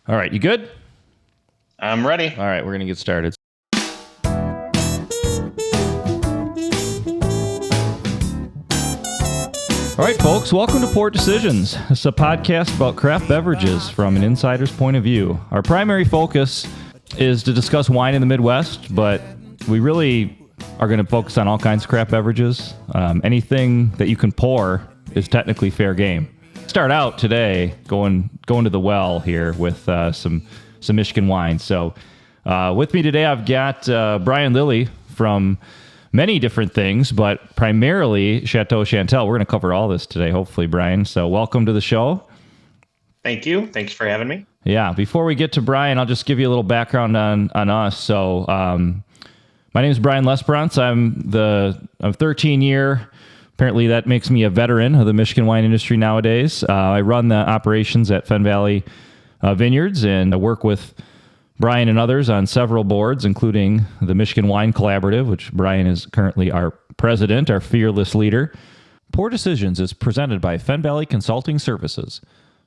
All right, you good? I'm ready. All right, we're going to get started. All right, folks, welcome to Port Decisions. It's a podcast about craft beverages from an insider's point of view. Our primary focus is to discuss wine in the Midwest, but we really are going to focus on all kinds of craft beverages. Anything that you can pour is technically fair game. Start out today going to the well here with some Michigan wine. So with me today, I've got Brian Lillie from many different things, but primarily Chateau Chantal. We're going to cover all this today, hopefully, Brian. So welcome to the show. Thank you. Thanks for having me. Yeah. Before we get to Brian, I'll just give you a little background on us. So my name is Brian Lesperance. I'm 13-year. Apparently, that makes me a veteran of the Michigan wine industry nowadays. I run the operations at Fen Valley Vineyards, and I work with Brian and others on several boards, including the Michigan Wine Collaborative, which Brian is currently our president, our fearless leader. Poor Decisions is presented by Fen Valley Consulting Services.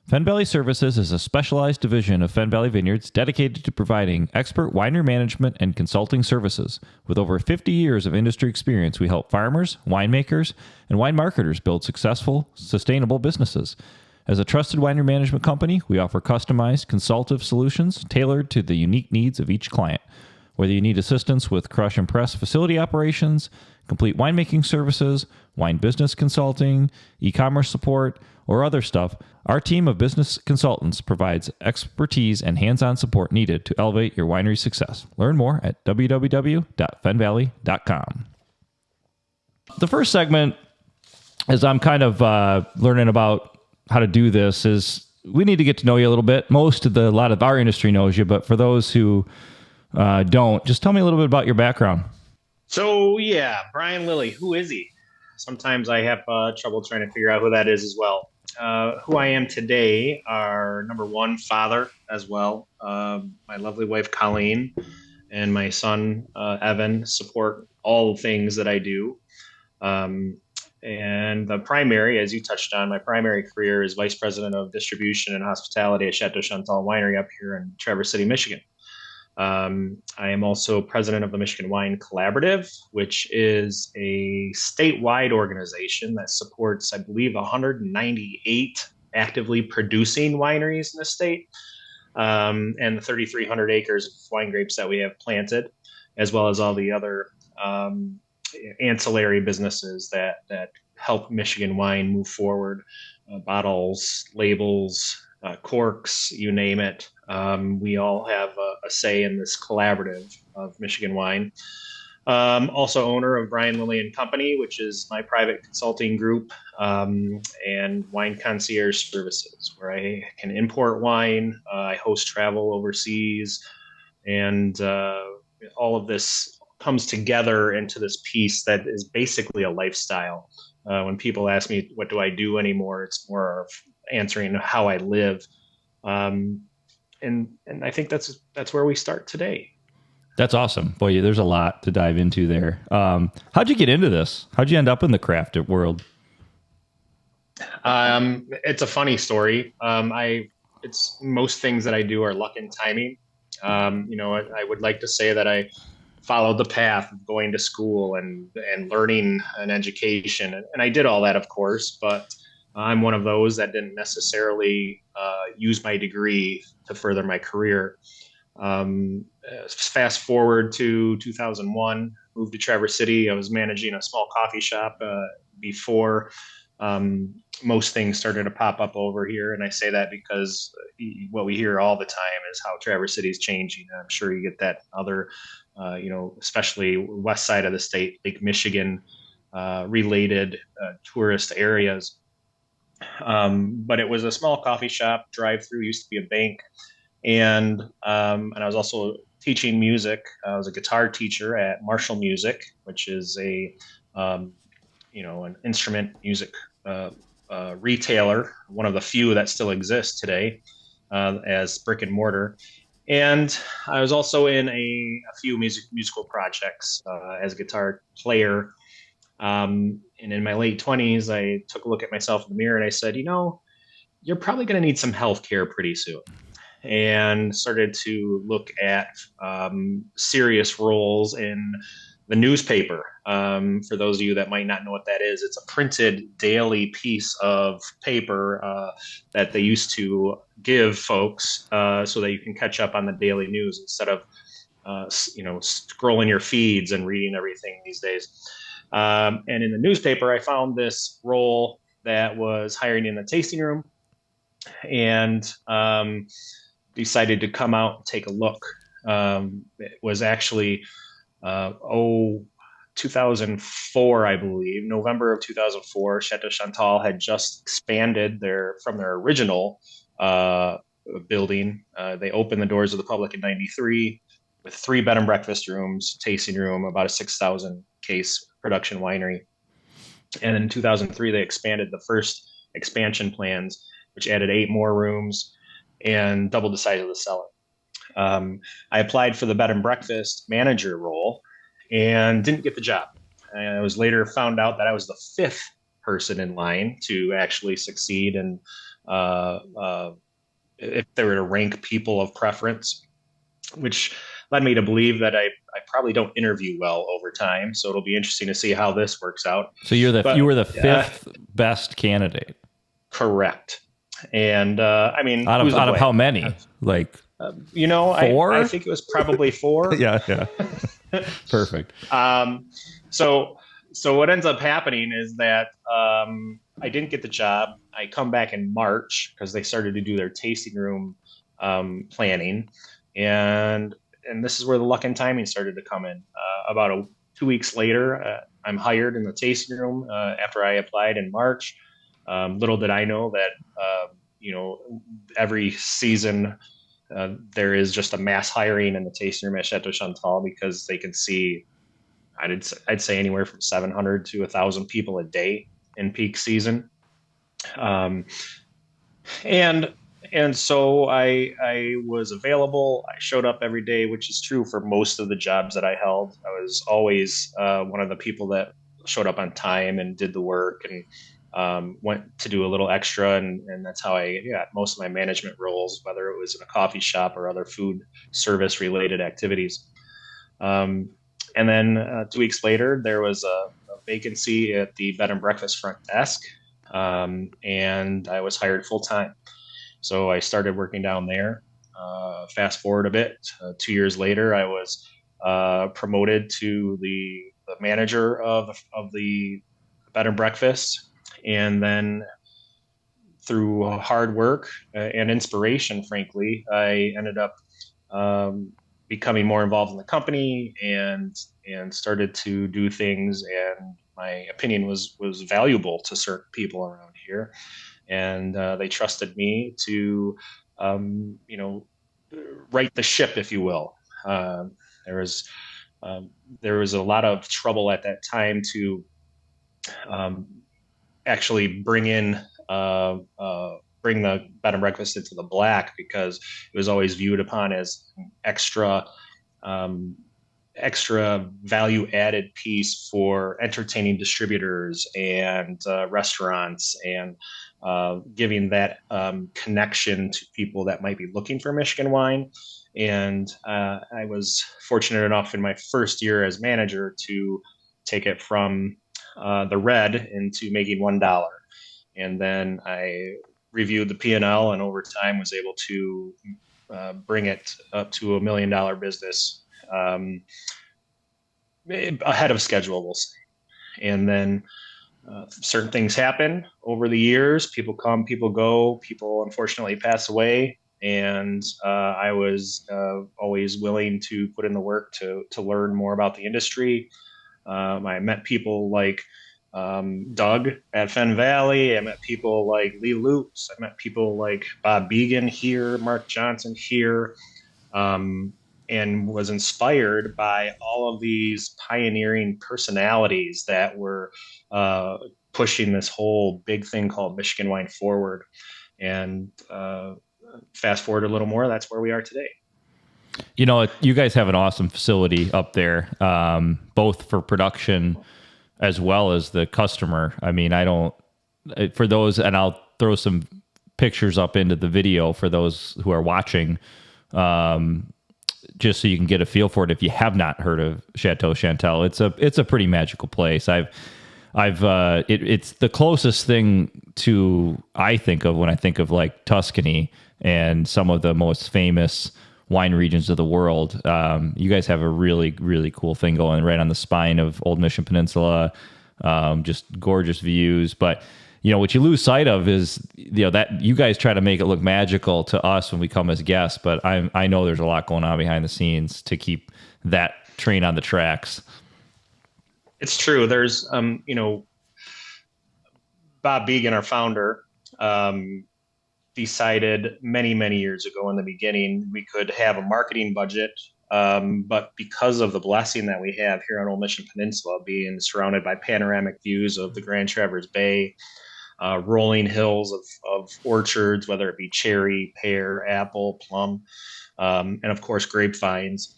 Fen Valley Services is a specialized division of Fen Valley Vineyards dedicated to providing expert winery management and consulting services. With over 50 years of industry experience, we help farmers, winemakers, and wine marketers build successful, sustainable businesses. As a trusted winery management company, we offer customized, consultative solutions tailored to the unique needs of each client. Whether you need assistance with crush and press facility operations, complete winemaking services, wine business consulting, e-commerce support, or other stuff, our team of business consultants provides expertise and hands-on support needed to elevate your winery success. Learn more at www.fenvalley.com. The first segment, as I'm kind of learning about how to do this, is we need to get to know you a little bit. A lot of our industry knows you, but for those who don't, just tell me a little bit about your background. So yeah, Brian Lillie, who is he? Sometimes I have trouble trying to figure out who that is as well. Who I am today are, number one, father as well. My lovely wife, Colleen, and my son, Evan, support all things that I do. And the primary, as you touched on, my primary career is Vice President of Distribution and Hospitality at Chateau Chantal Winery up here in Traverse City, Michigan. I am also president of the Michigan Wine Collaborative, which is a statewide organization that supports, I believe, 198 actively producing wineries in the state, and the 3,300 acres of wine grapes that we have planted, as well as all the other ancillary businesses that help Michigan wine move forward, bottles, labels, corks, you name it. We all have a say in this collaborative of Michigan wine. Also owner of Brian Lillie and Company, which is my private consulting group, and wine concierge services, where I can import wine. I host travel overseas, and all of this comes together into this piece that is basically a lifestyle. When people ask me, what do I do anymore? It's more of answering how I live. And I think that's where we start today. That's awesome. Boy, there's a lot to dive into there. How'd you get into this? How'd you end up in the craft world? It's a funny story. It's most things that I do are luck and timing. I would like to say that I followed the path of going to school and learning an education. And I did all that, of course, but I'm one of those that didn't necessarily use my degree to further my career. Fast forward to 2001, moved to Traverse City. I was managing a small coffee shop before most things started to pop up over here. And I say that because what we hear all the time is how Traverse City is changing. I'm sure you get that other, especially west side of the state, Lake Michigan related tourist areas. But it was a small coffee shop, drive-through, used to be a bank. And I was also teaching music. I was a guitar teacher at Marshall Music, which is an instrument music retailer, one of the few that still exists today as brick and mortar. And I was also in a few musical projects as a guitar player. And in my late 20s, I took a look at myself in the mirror and I said, you're probably going to need some health care pretty soon. and started to look at serious roles in the newspaper. For those of you that might not know what that is, it's a printed daily piece of paper that they used to give folks so that you can catch up on the daily news instead of scrolling your feeds and reading everything these days. And in the newspaper, I found this role that was hiring in the tasting room, and decided to come out and take a look. It was actually 2004, I believe, November of 2004. Chateau Chantal had just expanded from their original building. They opened the doors to the public in '93 with 3 bed and breakfast rooms, tasting room, about a 6,000 case production winery. And in 2003, they expanded the first expansion plans, which added 8 more rooms and doubled the size of the cellar. I applied for the bed and breakfast manager role and didn't get the job. I was later found out that I was the 5th person in line to actually succeed, and if they were to rank people of preference, which led me to believe that I probably don't interview well over time. So it'll be interesting to see how this works out. So you were the 5th best candidate. Correct. And I mean, out of how many? Like 4? I think it was probably 4. Yeah. Perfect. So what ends up happening is that I didn't get the job. I come back in March because they started to do their tasting room planning, and this is where the luck and timing started to come in. About 2 weeks later, I'm hired in the tasting room after I applied in March. Little did I know that every season there is just a mass hiring in the tasting room at Chateau Chantal, because they can see, I'd say anywhere from 700 to 1,000 people a day in peak season. And so I was available. I showed up every day, which is true for most of the jobs that I held. I was always one of the people that showed up on time and did the work, and went to do a little extra. And that's how I got most of my management roles, whether it was in a coffee shop or other food service related activities. And then 2 weeks later, there was a vacancy at the bed and breakfast front desk, and I was hired full time. So I started working down there. Fast forward a bit, 2 years later, I was promoted to the manager of the bed and breakfast. And then through hard work and inspiration, frankly, I ended up becoming more involved in the company and started to do things. And my opinion was valuable to certain people around here. And they trusted me to, right the ship, if you will. There was a lot of trouble at that time to actually bring the bed and breakfast into the black, because it was always viewed upon as an extra value added piece for entertaining distributors and restaurants, and giving that connection to people that might be looking for Michigan wine. And I was fortunate enough in my first year as manager to take it from the red into making $1. And then I reviewed the P&L, and over time was able to bring it up to $1 million business ahead of schedule, we'll say. And then certain things happen over the years. People come, people go. People unfortunately pass away. And I was always willing to put in the work to learn more about the industry. I met people like Doug at Fenn Valley. I met people like Lee Lutz. I met people like Bob Began here, Mark Johnson here, and was inspired by all of these pioneering personalities that were pushing this whole big thing called Michigan wine forward. And fast forward a little more, that's where we are today. You guys have an awesome facility up there, both for production as well as the customer. I mean, for those, and I'll throw some pictures up into the video for those who are watching, just so you can get a feel for it. If you have not heard of Chateau Chantal, it's a pretty magical place. It's the closest thing to I think of when I think of like Tuscany and some of the most famous wine regions of the world. You guys have a really, really cool thing going right on the spine of Old Mission Peninsula. Just gorgeous views. But, what you lose sight of is, that you guys try to make it look magical to us when we come as guests. But I know there's a lot going on behind the scenes to keep that train on the tracks. It's true. There's, Bob Began, our founder, decided many, many years ago in the beginning, we could have a marketing budget. But because of the blessing that we have here on Old Mission Peninsula, being surrounded by panoramic views of the Grand Traverse Bay, rolling hills of orchards, whether it be cherry, pear, apple, plum, and of course grapevines,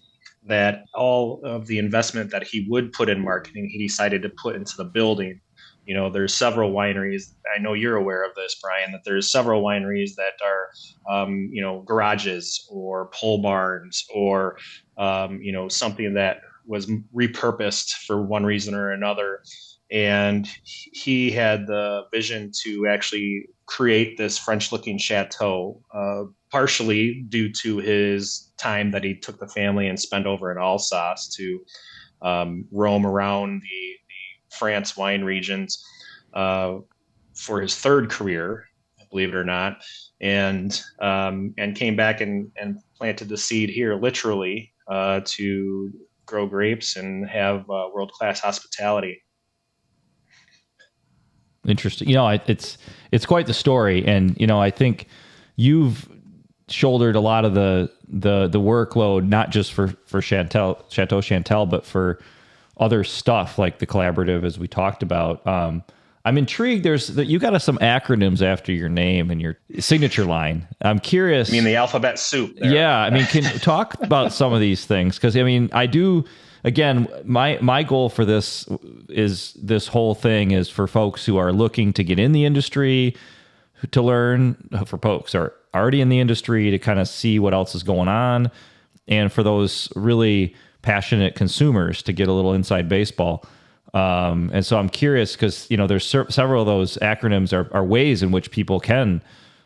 that all of the investment that he would put in marketing, he decided to put into the building. There's several wineries. I know you're aware of this, Brian, that there's several wineries that are, garages or pole barns or, something that was repurposed for one reason or another. And he had the vision to actually create this French-looking chateau, partially due to his time that he took the family and spent over in Alsace to roam around the France wine regions for his third career, believe it or not, and came back and planted the seed here, literally, to grow grapes and have world-class hospitality. Interesting. It's quite the story, and I think you've shouldered a lot of the workload, not just for Chateau Chantal, but for other stuff like the collaborative, as we talked about. I'm intrigued. You got some acronyms after your name and your signature line. I'm curious. I mean, the alphabet soup there. Yeah. Can you talk about some of these things? Because I do. Again, my goal for this whole thing is for folks who are looking to get in the industry to learn, for folks who are already in the industry to kind of see what else is going on, and for those really passionate consumers to get a little inside baseball. And so I'm curious because, there's several of those acronyms are ways in which people can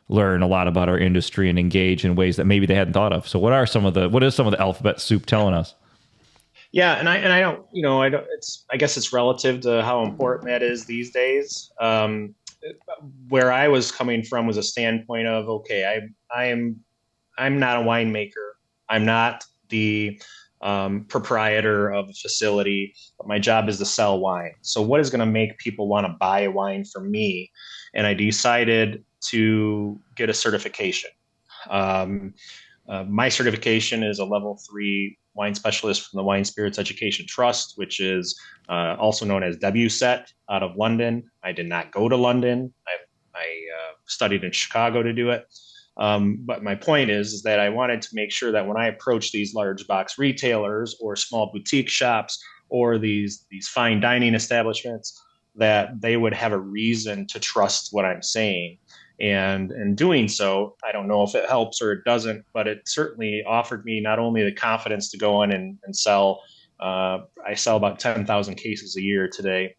learn a lot about our industry and engage in ways that maybe they hadn't thought of. So what is some of the alphabet soup telling us? Yeah. And I don't, I guess it's relative to how important that is these days. Where I was coming from was a standpoint of, okay, I'm not a winemaker. I'm not the proprietor of a facility, but my job is to sell wine. So what is going to make people want to buy a wine from me? And I decided to get a certification. My certification is a level 3 wine specialist from the Wine Spirits Education Trust, which is also known as WSET, out of London. I did not go to London. I studied in Chicago to do it. But my point is that I wanted to make sure that when I approach these large box retailers or small boutique shops or these fine dining establishments, that they would have a reason to trust what I'm saying. And in doing so, I don't know if it helps or it doesn't, but it certainly offered me not only the confidence to go in and sell. I sell about 10,000 cases a year today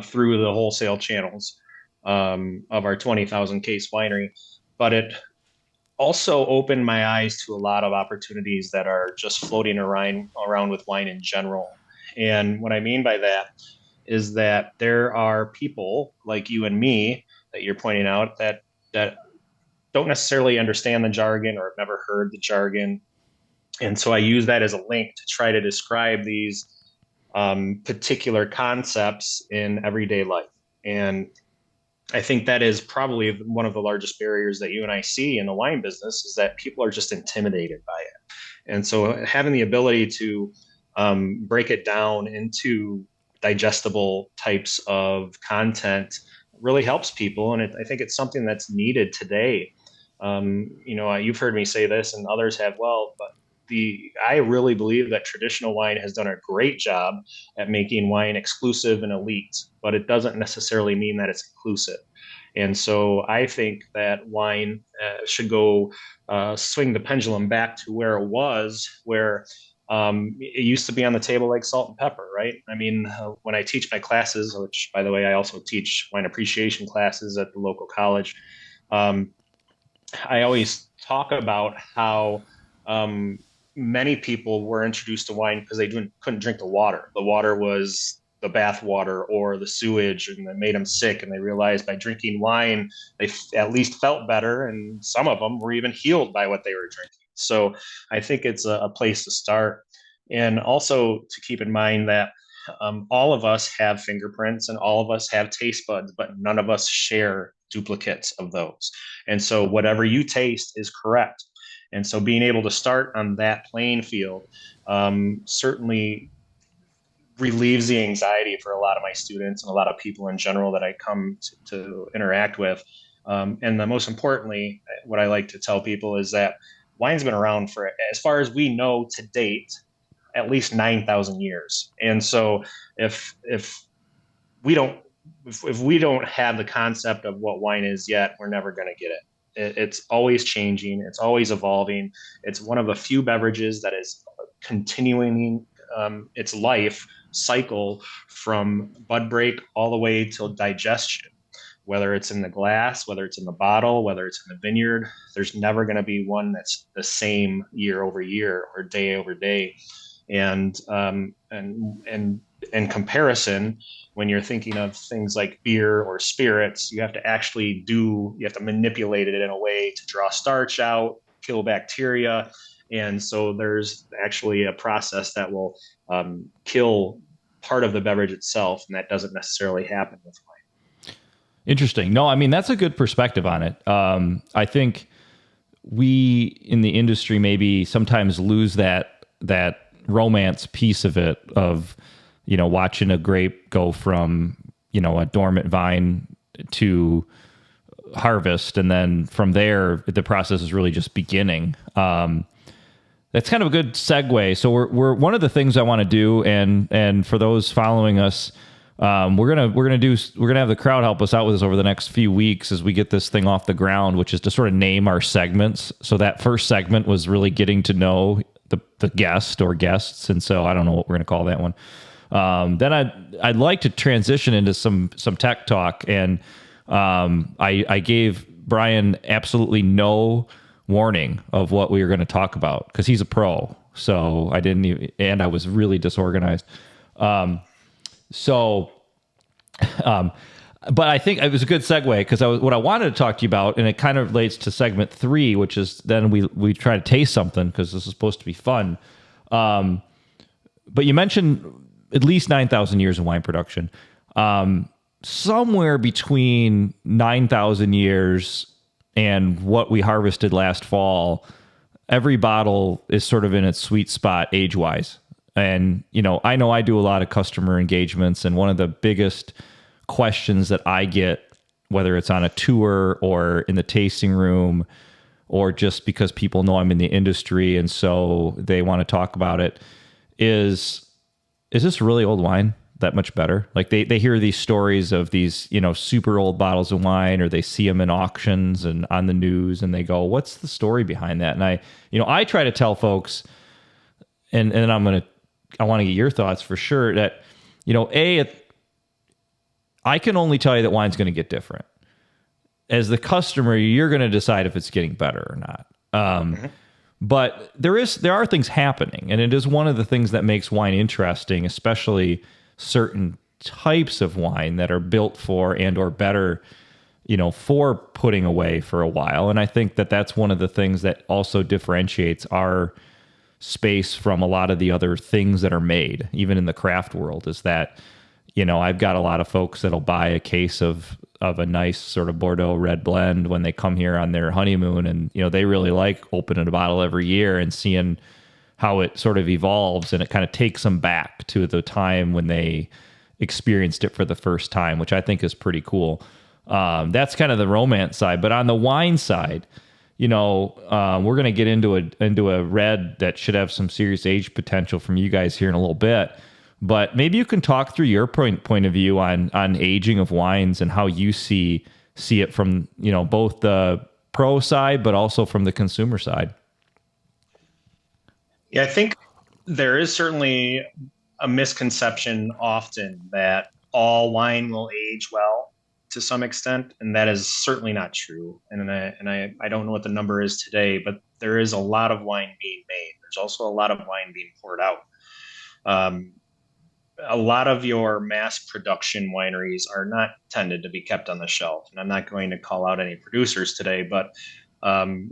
through the wholesale channels of our 20,000 case winery. But it also opened my eyes to a lot of opportunities that are just floating around with wine in general. And what I mean by that is that there are people like you and me that you're pointing out that don't necessarily understand the jargon or have never heard the jargon. And so I use that as a link to try to describe these particular concepts in everyday life. And I think that is probably one of the largest barriers that you and I see in the wine business, is that people are just intimidated by it. And so having the ability to break it down into digestible types of content really helps people. And I think it's something that's needed today. You've heard me say this and others have, but I really believe that traditional wine has done a great job at making wine exclusive and elite, but it doesn't necessarily mean that it's inclusive. And so I think that wine should go swing the pendulum back to where it was, where it used to be on the table like salt and pepper, right? I mean, when I teach my classes, which by the way, I also teach wine appreciation classes at the local college, um, I always talk about how um, many people were introduced to wine because they couldn't drink the water. The water was the bath water or the sewage, and it made them sick. And they realized by drinking wine, at least felt better, and some of them were even healed by what they were drinking. So I think it's a place to start, and also to keep in mind that all of us have fingerprints and all of us have taste buds, but none of us share duplicates of those. And so whatever you taste is correct. And so being able to start on that playing field certainly relieves the anxiety for a lot of my students and a lot of people in general that I come to interact with. And the most importantly, what I like to tell people is that wine's been around for, as far as we know to date, at least 9,000 years. And so if we don't if we don't have the concept of what wine is yet, we're never going to get it. It's always changing. It's always evolving. It's one of the few beverages that is continuing its life cycle from bud break all the way till digestion. Whether it's in the glass, whether it's in the bottle, whether it's in the vineyard, there's never going to be one that's the same year over year or day over day. And in comparison, when you're thinking of things like beer or spirits, you have to manipulate it in a way to draw starch out, kill bacteria. And so there's actually a process that will kill part of the beverage itself, and that doesn't necessarily happen with wine. Interesting. No, I mean, that's a good perspective on it. I think we in the industry maybe sometimes lose that romance piece of it, of, watching a grape go from, a dormant vine to harvest. And then from there, the process is really just beginning. That's kind of a good segue. So we're one of the things I want to do. And for those following us, we're going to have the crowd help us out with this over the next few weeks as we get this thing off the ground, which is to sort of name our segments. So that first segment was really getting to know the guest or guests. And so I don't know what we're going to call that one. Then I'd like to transition into some tech talk. And I gave Brian absolutely no warning of what we were going to talk about because he's a pro. So I didn't even, and I was really disorganized. But I think it was a good segue because what I wanted to talk to you about, and it kind of relates to segment 3, which is then we try to taste something because this is supposed to be fun. But you mentioned at least 9,000 years of wine production. Somewhere between 9,000 years and what we harvested last fall, every bottle is sort of in its sweet spot age-wise. And, I know I do a lot of customer engagements, and one of the biggest questions that I get, whether it's on a tour or in the tasting room, or just because people know I'm in the industry and so they want to talk about it, is this really old wine that much better? Like they hear these stories of these, super old bottles of wine, or they see them in auctions and on the news, and they go, what's the story behind that? And I try to tell folks, and I want to get your thoughts for sure, that, I can only tell you that wine's going to get different. As the customer, you're going to decide if it's getting better or not. But there are things happening, and it is one of the things that makes wine interesting, especially certain types of wine that are built for and or better, for putting away for a while. And I think that that's one of the things that also differentiates our space from a lot of the other things that are made, even in the craft world, is that, I've got a lot of folks that'll buy a case of a nice sort of Bordeaux red blend when they come here on their honeymoon, and they really like opening a bottle every year and seeing how it sort of evolves, and it kind of takes them back to the time when they experienced it for the first time, which I think is pretty cool. That's kind of the romance side. But on the wine side, we're going to get into a red that should have some serious age potential from you guys here in a little bit. But maybe you can talk through your point of view on aging of wines and how you see see it from, both the pro side, but also from the consumer side. Yeah, I think there is certainly a misconception often that all wine will age well to some extent, and that is certainly not true. And I don't know what the number is today, but there is a lot of wine being made. There's also a lot of wine being poured out. Um, a lot of your mass production wineries are not tended to be kept on the shelf. And I'm not going to call out any producers today, but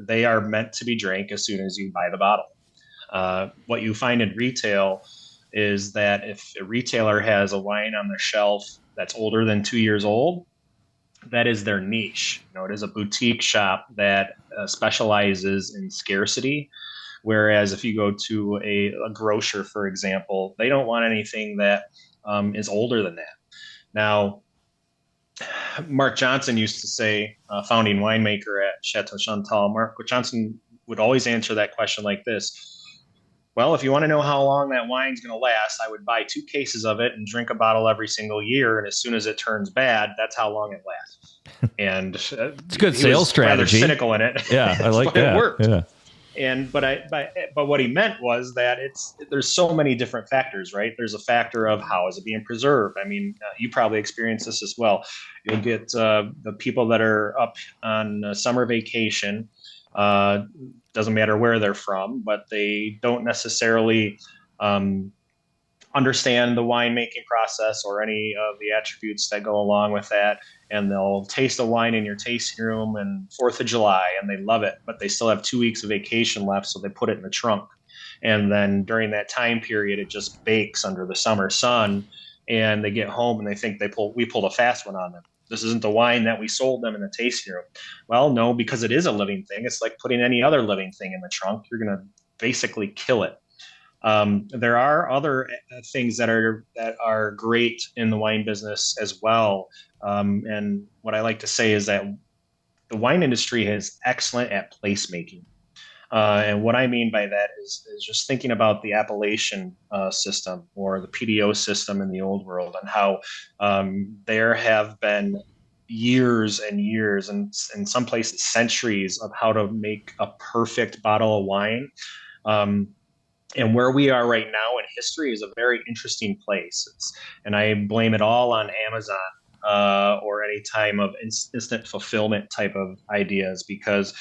they are meant to be drank as soon as you buy the bottle. What you find in retail is that if a retailer has a wine on their shelf that's older than 2 years old, that is their niche. It is a boutique shop that specializes in scarcity. Whereas if you go to a grocer, for example, they don't want anything that is older than that. Now, Mark Johnson used to say, founding winemaker at Chateau Chantal, Mark Johnson would always answer that question like this. Well, if you want to know how long that wine's going to last, I would buy 2 cases of it and drink a bottle every single year. And as soon as it turns bad, that's how long it lasts. And it's a good sales strategy. Rather cynical in it. Yeah, I like that. It worked. Yeah. But what he meant was that there's so many different factors, right? There's a factor of how is it being preserved. I mean, you probably experience this as well. You'll get the people that are up on summer vacation. Doesn't matter where they're from, but they don't necessarily understand the winemaking process or any of the attributes that go along with that. And they'll taste a wine in your tasting room and 4th of July and they love it, but they still have 2 weeks of vacation left. So they put it in the trunk. And then during that time period, it just bakes under the summer sun and they get home and they think we pulled a fast one on them. This isn't the wine that we sold them in the tasting room. Well, no, because it is a living thing. It's like putting any other living thing in the trunk. You're going to basically kill it. There are other things that are great in the wine business as well. And what I like to say is that the wine industry is excellent at placemaking. And what I mean by that is just thinking about the appellation system or the PDO system in the old world and how there have been years and years and in some places centuries of how to make a perfect bottle of wine. And where we are right now in history is a very interesting place. And I blame it all on Amazon or any time of instant fulfillment type of ideas, because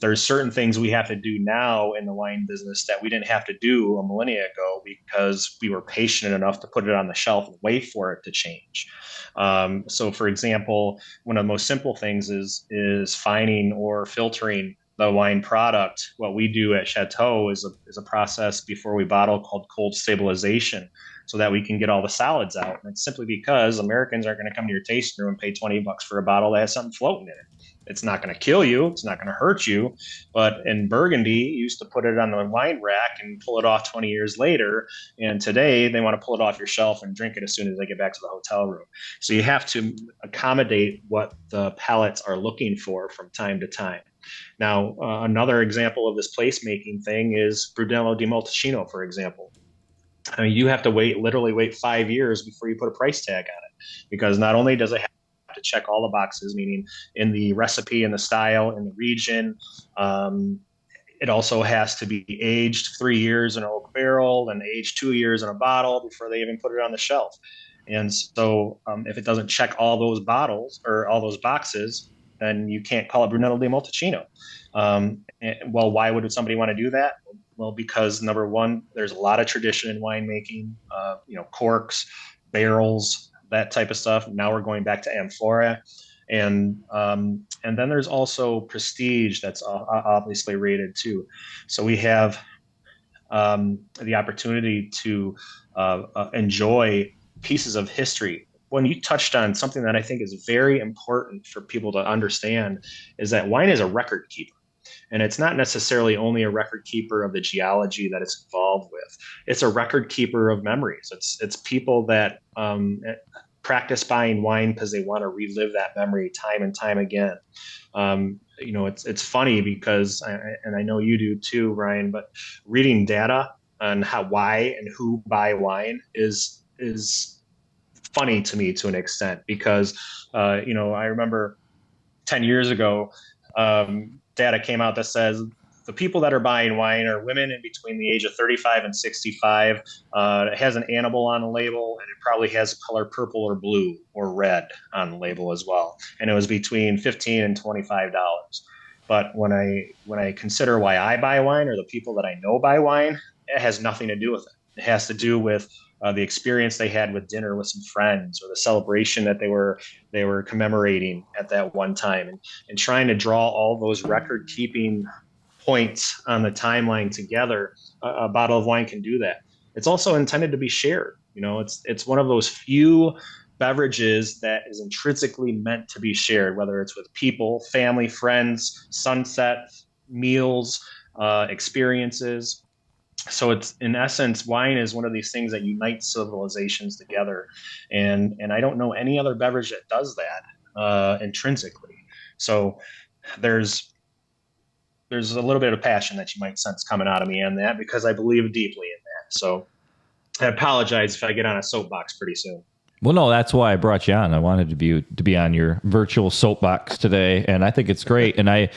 there's certain things we have to do now in the wine business that we didn't have to do a millennia ago because we were patient enough to put it on the shelf and wait for it to change. So, for example, one of the most simple things is fining or filtering the wine product. What we do at Chateau is a process before we bottle called cold stabilization, so that we can get all the solids out. And it's simply because Americans aren't going to come to your tasting room and pay $20 for a bottle that has something floating in it. It's not going to kill you. It's not going to hurt you. But in Burgundy, you used to put it on the wine rack and pull it off 20 years later. And today they want to pull it off your shelf and drink it as soon as they get back to the hotel room. So you have to accommodate what the palates are looking for from time to time. Now, another example of this placemaking thing is Brunello di Montalcino, for example. I mean, you have to literally wait 5 years before you put a price tag on it, because not only does it have to check all the boxes, meaning in the recipe, in the style, in the region, it also has to be aged 3 years in an oak barrel and aged 2 years in a bottle before they even put it on the shelf. And so if it doesn't check all those bottles or all those boxes, then you can't call it Brunello di Montalcino. Well, why would somebody want to do that? Well, because number one, there's a lot of tradition in winemaking, corks, barrels, that type of stuff. Now we're going back to amphora. And then there's also prestige that's obviously rated too. So we have the opportunity to enjoy pieces of history. When you touched on something that I think is very important for people to understand, is that wine is a record keeper. And it's not necessarily only a record keeper of the geology that it's involved with. It's a record keeper of memories. It's people that practice buying wine because they want to relive that memory time and time again. It's funny because, and I know you do too, Ryan, but reading data on why and who buy wine is funny to me to an extent, because I remember 10 years ago, data came out that says the people that are buying wine are women in between the age of 35 and 65. It has an animal on the label, and it probably has a color purple or blue or red on the label as well. And it was between $15 and $25. But when I consider why I buy wine or the people that I know buy wine, it has nothing to do with it. It has to do with the experience they had with dinner with some friends, or the celebration that they were commemorating at that one time, and trying to draw all those record keeping points on the timeline together. A bottle of wine can do that. It's also intended to be shared. It's one of those few beverages that is intrinsically meant to be shared, whether it's with people, family, friends, sunset, meals, experiences. So it's, in essence, wine is one of these things that unites civilizations together, and I don't know any other beverage that does that intrinsically. So there's there's a little bit of passion that you might sense coming out of me on that, because I believe deeply in that. So I apologize if I get on a soapbox pretty soon. Well, no, that's why I brought you on. I wanted to be on your virtual soapbox today, and I think it's great. And I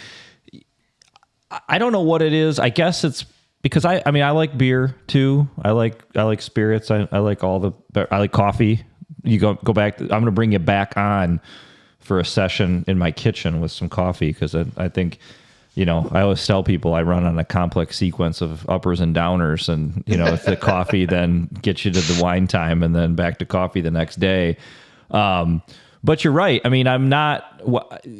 don't know what it is. I guess it's because I mean I like beer too. I like spirits. I like I like coffee. You go back. I'm going to bring you back on for a session in my kitchen with some coffee, because I think, I always tell people I run on a complex sequence of uppers and downers, and if the coffee then gets you to the wine time, and then back to coffee the next day. But you're right. I mean,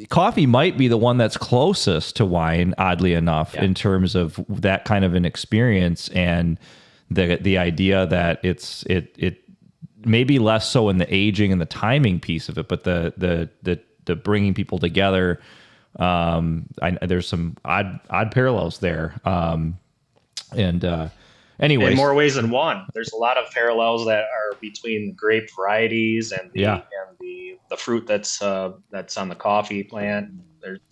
coffee might be the one that's closest to wine, oddly enough, in terms of that kind of an experience, and the idea that it maybe less so in the aging and the timing piece of it, but the bringing people together. There's some odd parallels there. Anyways, in more ways than one, there's a lot of parallels that are between the grape varieties and the fruit that's on the coffee plant.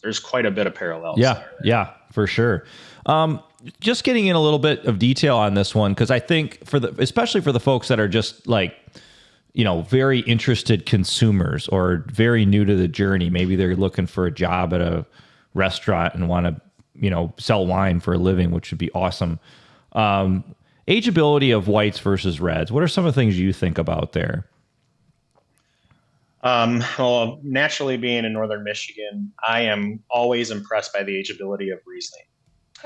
There's quite a bit of parallels. Yeah, for sure. Just getting in a little bit of detail on this one, because I think especially for the folks that are just like, very interested consumers or very new to the journey. Maybe they're looking for a job at a restaurant and want to, sell wine for a living, which would be awesome. Ageability of whites versus reds. What are some of the things you think about there? Well, naturally being in Northern Michigan, I am always impressed by the ageability of Riesling.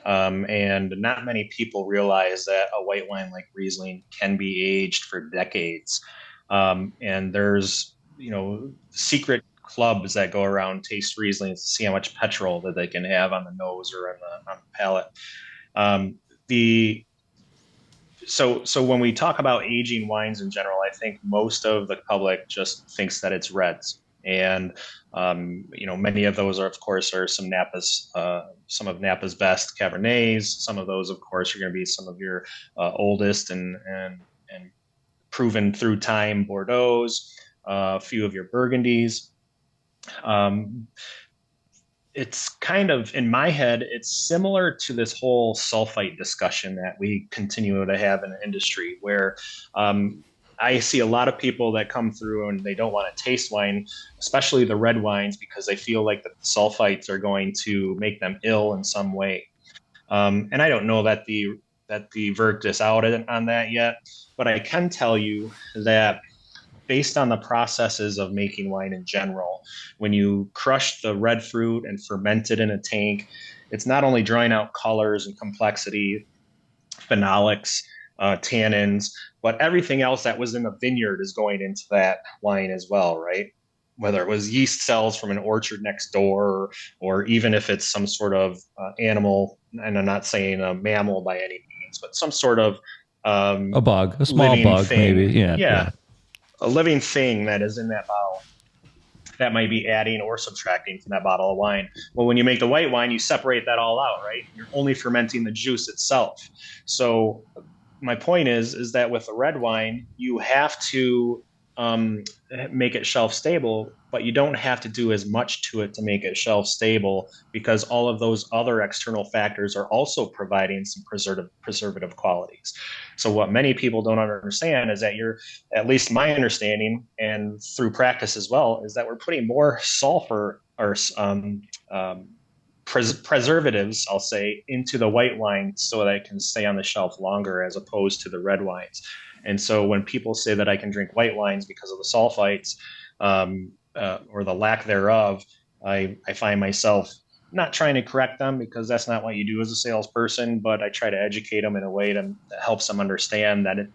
And not many people realize that a white wine like Riesling can be aged for decades. And there's, secret clubs that go around taste Riesling to see how much petrol that they can have on the nose or on the palate. So when we talk about aging wines in general, I think most of the public just thinks that it's reds. And, many of those of course, are some of Napa's best Cabernets. Some of those, of course, are going to be some of your oldest and proven through time Bordeaux's, a few of your Burgundies. It's kind of, in my head, it's similar to this whole sulfite discussion that we continue to have in the industry, where I see a lot of people that come through and they don't want to taste wine, especially the red wines, because they feel like the sulfites are going to make them ill in some way. And I don't know that the verdict is out on that yet, but I can tell you that based on the processes of making wine in general, when you crush the red fruit and ferment it in a tank, it's not only drawing out colors and complexity, phenolics, tannins, but everything else that was in the vineyard is going into that wine as well, right? Whether it was yeast cells from an orchard next door, or even if it's some sort of animal, and I'm not saying a mammal by any means, but some sort of a bug, a small bug, thing. Maybe. Yeah. A living thing that is in that bottle that might be adding or subtracting from that bottle of wine. Well, when you make the white wine, you separate that all out, right? You're only fermenting the juice itself. So my point is that with the red wine, you have to make it shelf stable, but you don't have to do as much to it to make it shelf stable, because all of those other external factors are also providing some preservative qualities. So what many people don't understand is that at least my understanding, and through practice as well, is that we're putting more sulfur or preservatives, I'll say, into the white wine so that it can stay on the shelf longer as opposed to the red wines. And so when people say that I can drink white wines because of the sulfites or the lack thereof, I find myself not trying to correct them because that's not what you do as a salesperson, but I try to educate them in a way that helps them understand that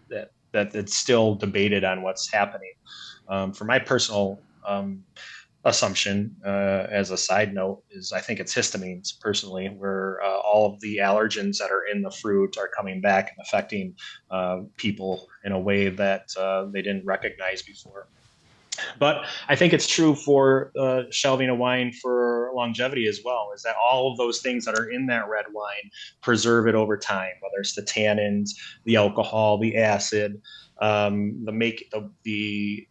it's still debated on what's happening. For my personal assumption, as a side note, is I think it's histamines personally, where all of the allergens that are in the fruit are coming back and affecting people in a way that they didn't recognize before. But I think it's true for shelving a wine for longevity as well, is that all of those things that are in that red wine preserve it over time, whether it's the tannins, the alcohol, the acid, the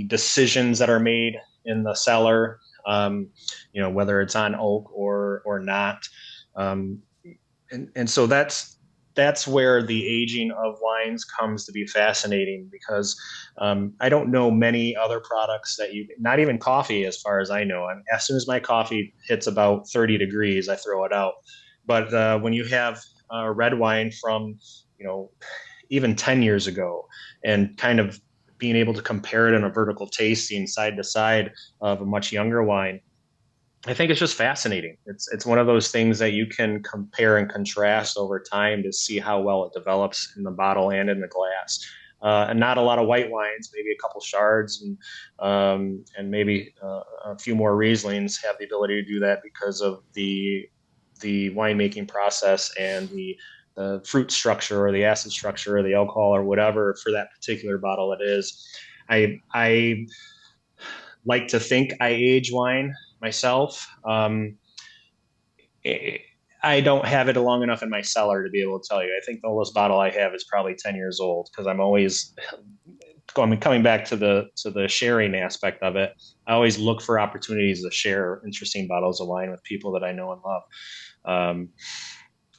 decisions that are made in the cellar, whether it's on oak or not. And so that's where the aging of wines comes to be fascinating because I don't know many other products that not even coffee, as far as I know. I mean, as soon as my coffee hits about 30 degrees, I throw it out. But when you have red wine from, even 10 years ago and kind of being able to compare it in a vertical tasting side to side of a much younger wine, I think it's just fascinating. It's one of those things that you can compare and contrast over time to see how well it develops in the bottle and in the glass. And not a lot of white wines, maybe a couple shards and maybe a few more Rieslings have the ability to do that because of the winemaking process and the fruit structure or the acid structure or the alcohol or whatever for that particular bottle it is. I like to think I age wine myself. I don't have it long enough in my cellar to be able to tell you. I think the oldest bottle I have is probably 10 years old because I'm always coming back to the sharing aspect of it. I always look for opportunities to share interesting bottles of wine with people that I know and love.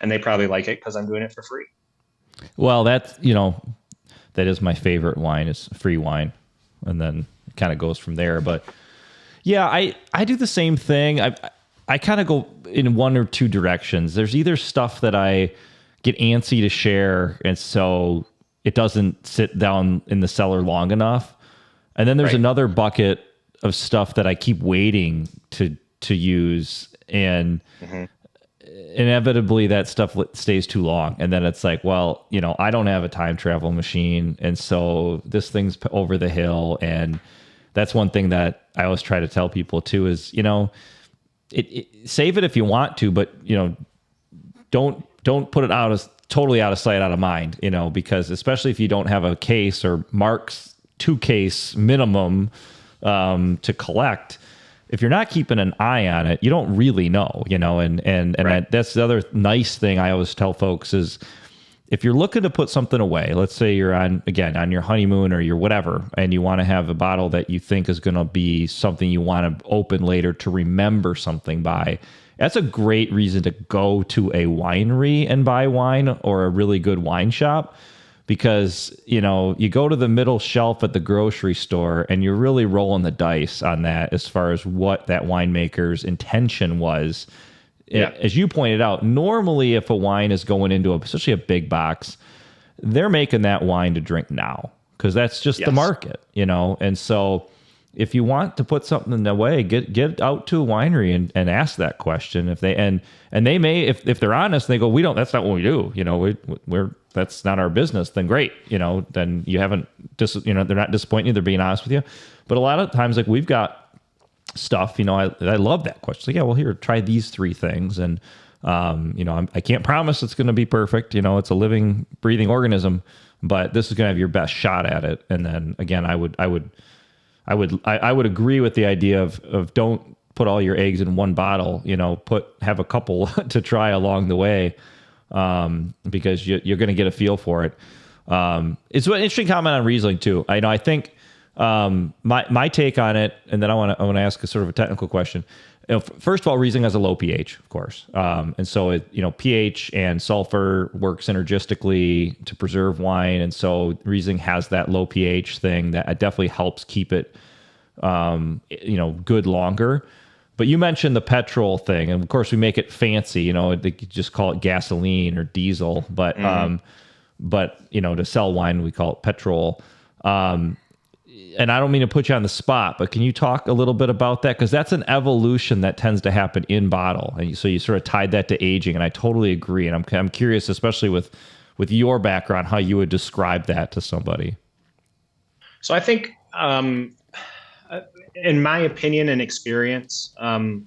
And they probably like it because I'm doing it for free. Well, that is my favorite wine is free wine. And then it kind of goes from there. But yeah, I do the same thing. I kind of go in one or two directions. There's either stuff that I get antsy to share, and so it doesn't sit down in the cellar long enough. And then there's another bucket of stuff that I keep waiting to use, and inevitably that stuff stays too long. And then it's like, well, I don't have a time travel machine, and so this thing's over the hill. And that's one thing that I always try to tell people too is, save it if you want to, but don't put it totally out of sight, out of mind, because especially if you don't have a case or Mark's 2-case minimum to collect, if you're not keeping an eye on it, you don't really know, and that's the other nice thing I always tell folks is if you're looking to put something away, let's say you're on your honeymoon or your whatever, and you want to have a bottle that you think is going to be something you want to open later to remember something by, that's a great reason to go to a winery and buy wine or a really good wine shop. Because, you go to the middle shelf at the grocery store and you're really rolling the dice on that as far as what that winemaker's intention was. Yeah. As you pointed out, normally if a wine is going into especially a big box, they're making that wine to drink now because that's just the market, And so if you want to put something away, get out to a winery and ask that question. If they and they may, if they're honest, they go, that's not what we do. We're that's not our business. Then great, then you haven't they're not disappointing you. They're being honest with you. But a lot of times, like we've got stuff, I love that question. Like, yeah, well, here, try these 3 things. And, I can't promise it's going to be perfect. It's a living, breathing organism, but this is going to have your best shot at it. And then again, I would agree with the idea of don't put all your eggs in one bottle, have a couple to try along the way. Because you're going to get a feel for it. It's an interesting comment on Riesling too. I think, my take on it, and then I want to ask a sort of a technical question. First of all, Riesling has a low pH, of course, and so pH and sulfur work synergistically to preserve wine, and so Riesling has that low pH thing that definitely helps keep it, good longer. But you mentioned the petrol thing, and of course we make it fancy. You know, they could just call it gasoline or diesel, but you know, to sell wine we call it petrol. And I don't mean to put you on the spot, but can you talk a little bit about that? Because that's an evolution that tends to happen in bottle, and so you sort of tied that to aging, and I totally agree. And I'm curious, especially with your background, how you would describe that to somebody. So I think, in my opinion and experience, and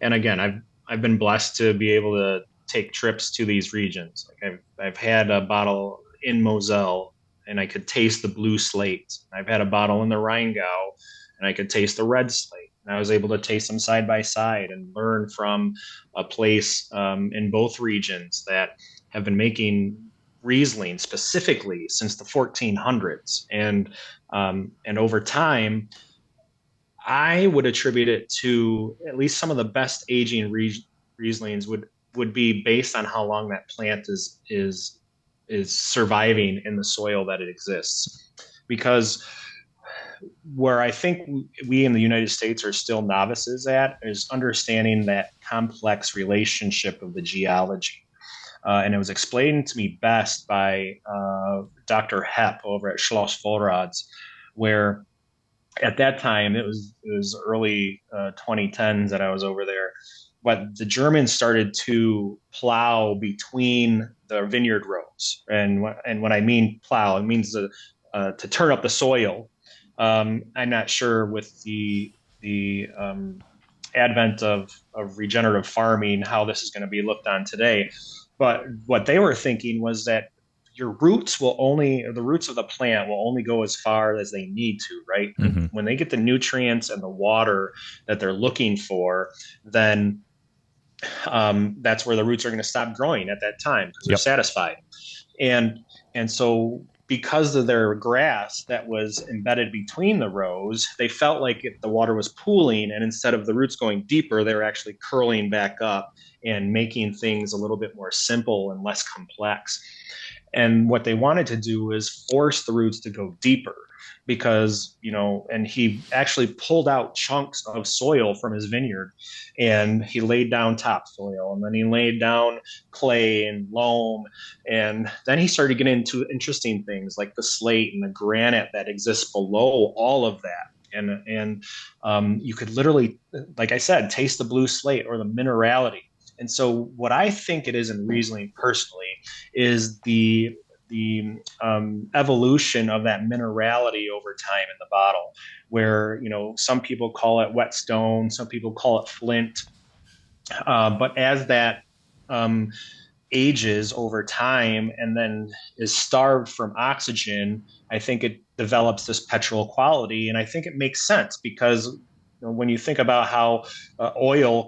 again, I've been blessed to be able to take trips to these regions. Like I've had a bottle in Moselle, and I could taste the blue slate. I've had a bottle in the Rheingau, and I could taste the red slate. And I was able to taste them side by side and learn from a place in both regions that have been making Riesling specifically since the 1400s. And over time, I would attribute it to at least some of the best aging Rieslings would be based on how long that plant is surviving in the soil that it exists. Because where I think we in the United States are still novices at is understanding that complex relationship of the geology. And it was explained to me best by Dr. Hepp over at Schloss Vollrads, where at that time it was early 2010s that I was over there. But the Germans started to plow between the vineyard rows, and when I mean plow, it means to turn up the soil. I'm not sure with the advent of regenerative farming how this is going to be looked on today. But what they were thinking was that the roots of the plant will only go as far as they need to, right? Mm-hmm. When they get the nutrients and the water that they're looking for, then that's where the roots are going to stop growing at that time because they're satisfied. And so because of their grass that was embedded between the rows, they felt like if the water was pooling, and instead of the roots going deeper, they were actually curling back up and making things a little bit more simple and less complex. And what they wanted to do is force the roots to go deeper because, and he actually pulled out chunks of soil from his vineyard, and he laid down topsoil, and then he laid down clay and loam. And then he started getting into interesting things like the slate and the granite that exists below all of that. And you could literally, like I said, taste the blue slate or the minerality. And so what I think it is in Riesling personally is the evolution of that minerality over time in the bottle, where, some people call it whetstone, some people call it flint. But as that ages over time and then is starved from oxygen, I think it develops this petrol quality. And I think it makes sense because when you think about how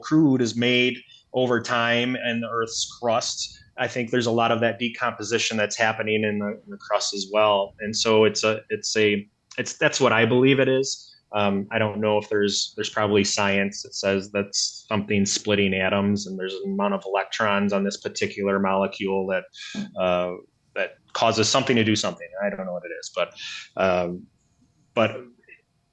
crude is made over time and the Earth's crust, I think there's a lot of that decomposition that's happening in the crust as well. And so that's what I believe it is. I don't know if there's probably science that says that's something splitting atoms, and there's an amount of electrons on this particular molecule that causes something to do something. I don't know what it is, but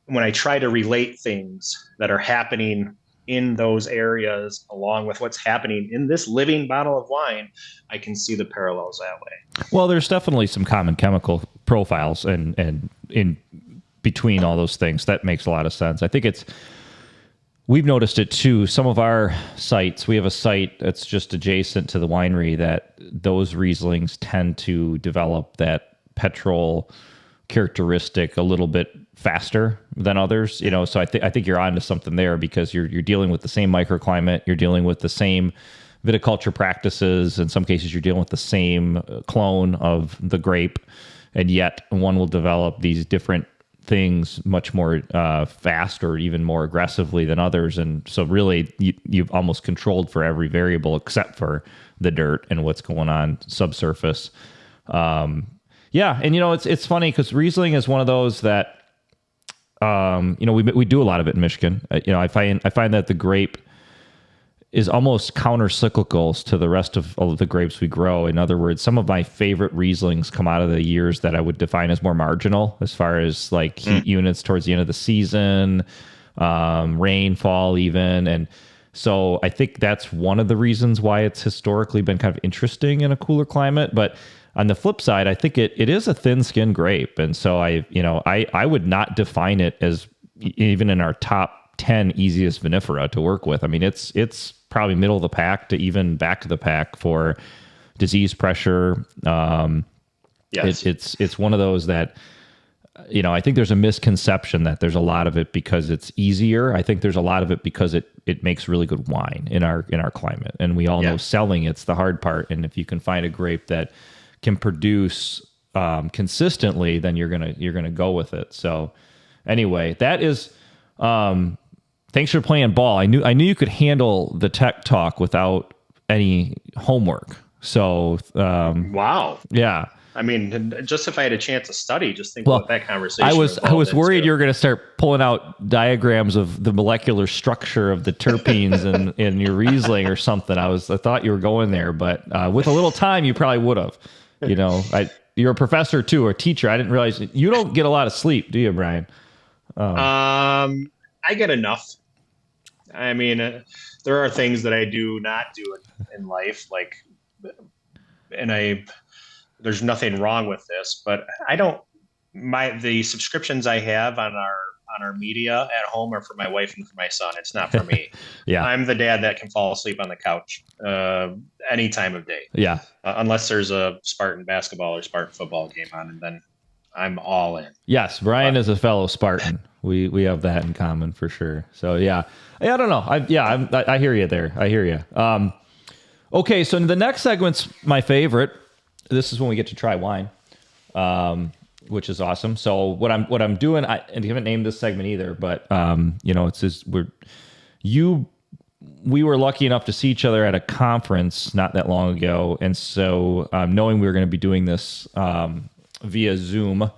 when I try to relate things that are happening in those areas along with what's happening in this living bottle of wine, I can see the parallels that way. Well, there's definitely some common chemical profiles and in between all those things. That makes a lot of sense. I think we've noticed it too. Some of our sites, we have a site that's just adjacent to the winery that those Rieslings tend to develop that petrol characteristic a little bit faster than others, so I think you're onto something there because you're dealing with the same microclimate, you're dealing with the same viticulture practices. In some cases, you're dealing with the same clone of the grape, and yet one will develop these different things much more fast or even more aggressively than others. And so really you've almost controlled for every variable except for the dirt and what's going on subsurface. Yeah. And it's funny because Riesling is one of those that, we do a lot of it in Michigan. I find that the grape is almost counter-cyclical to the rest of all of the grapes we grow. In other words, some of my favorite Rieslings come out of the years that I would define as more marginal as far as like heat units towards the end of the season. rainfall even. And so I think that's one of the reasons why it's historically been kind of interesting in a cooler climate. But on the flip side, I think it is a thin skinned grape. And so I would not define it as even in our top 10 easiest vinifera to work with. I mean, it's probably middle of the pack to even back of the pack for disease pressure. Yes. It's one of those that, I think there's a misconception that there's a lot of it because it's easier. I think there's a lot of it because it makes really good wine in our climate. And we all know selling it's the hard part. And if you can find a grape that can produce consistently, then you're gonna go with it. So anyway, that is thanks for playing ball. I knew you could handle the tech talk without any homework. So Wow. yeah. I mean, just if I had a chance to study, just think about that conversation. I was worried you were going to start pulling out diagrams of the molecular structure of the terpenes in your Riesling or something. I thought you were going there, but with a little time, you probably would have. You're a professor too, or a teacher. I didn't realize you don't get a lot of sleep, do you, Brian? I get enough. I mean, there are things that I do not do in life, there's nothing wrong with this, but the subscriptions I have on our media at home are for my wife and for my son. It's not for me. Yeah. I'm the dad that can fall asleep on the couch any time of day. Yeah. Unless there's a Spartan basketball or Spartan football game on, and then I'm all in. Yes. Brian is a fellow Spartan. We have that in common for sure. So yeah, I don't know. I hear you there. I hear you. Okay. So the next segment's my favorite. This is when we get to try wine, which is awesome. So what I'm doing, and I haven't named this segment either, but it's just we were lucky enough to see each other at a conference not that long ago, and so knowing we were going to be doing this via Zoom,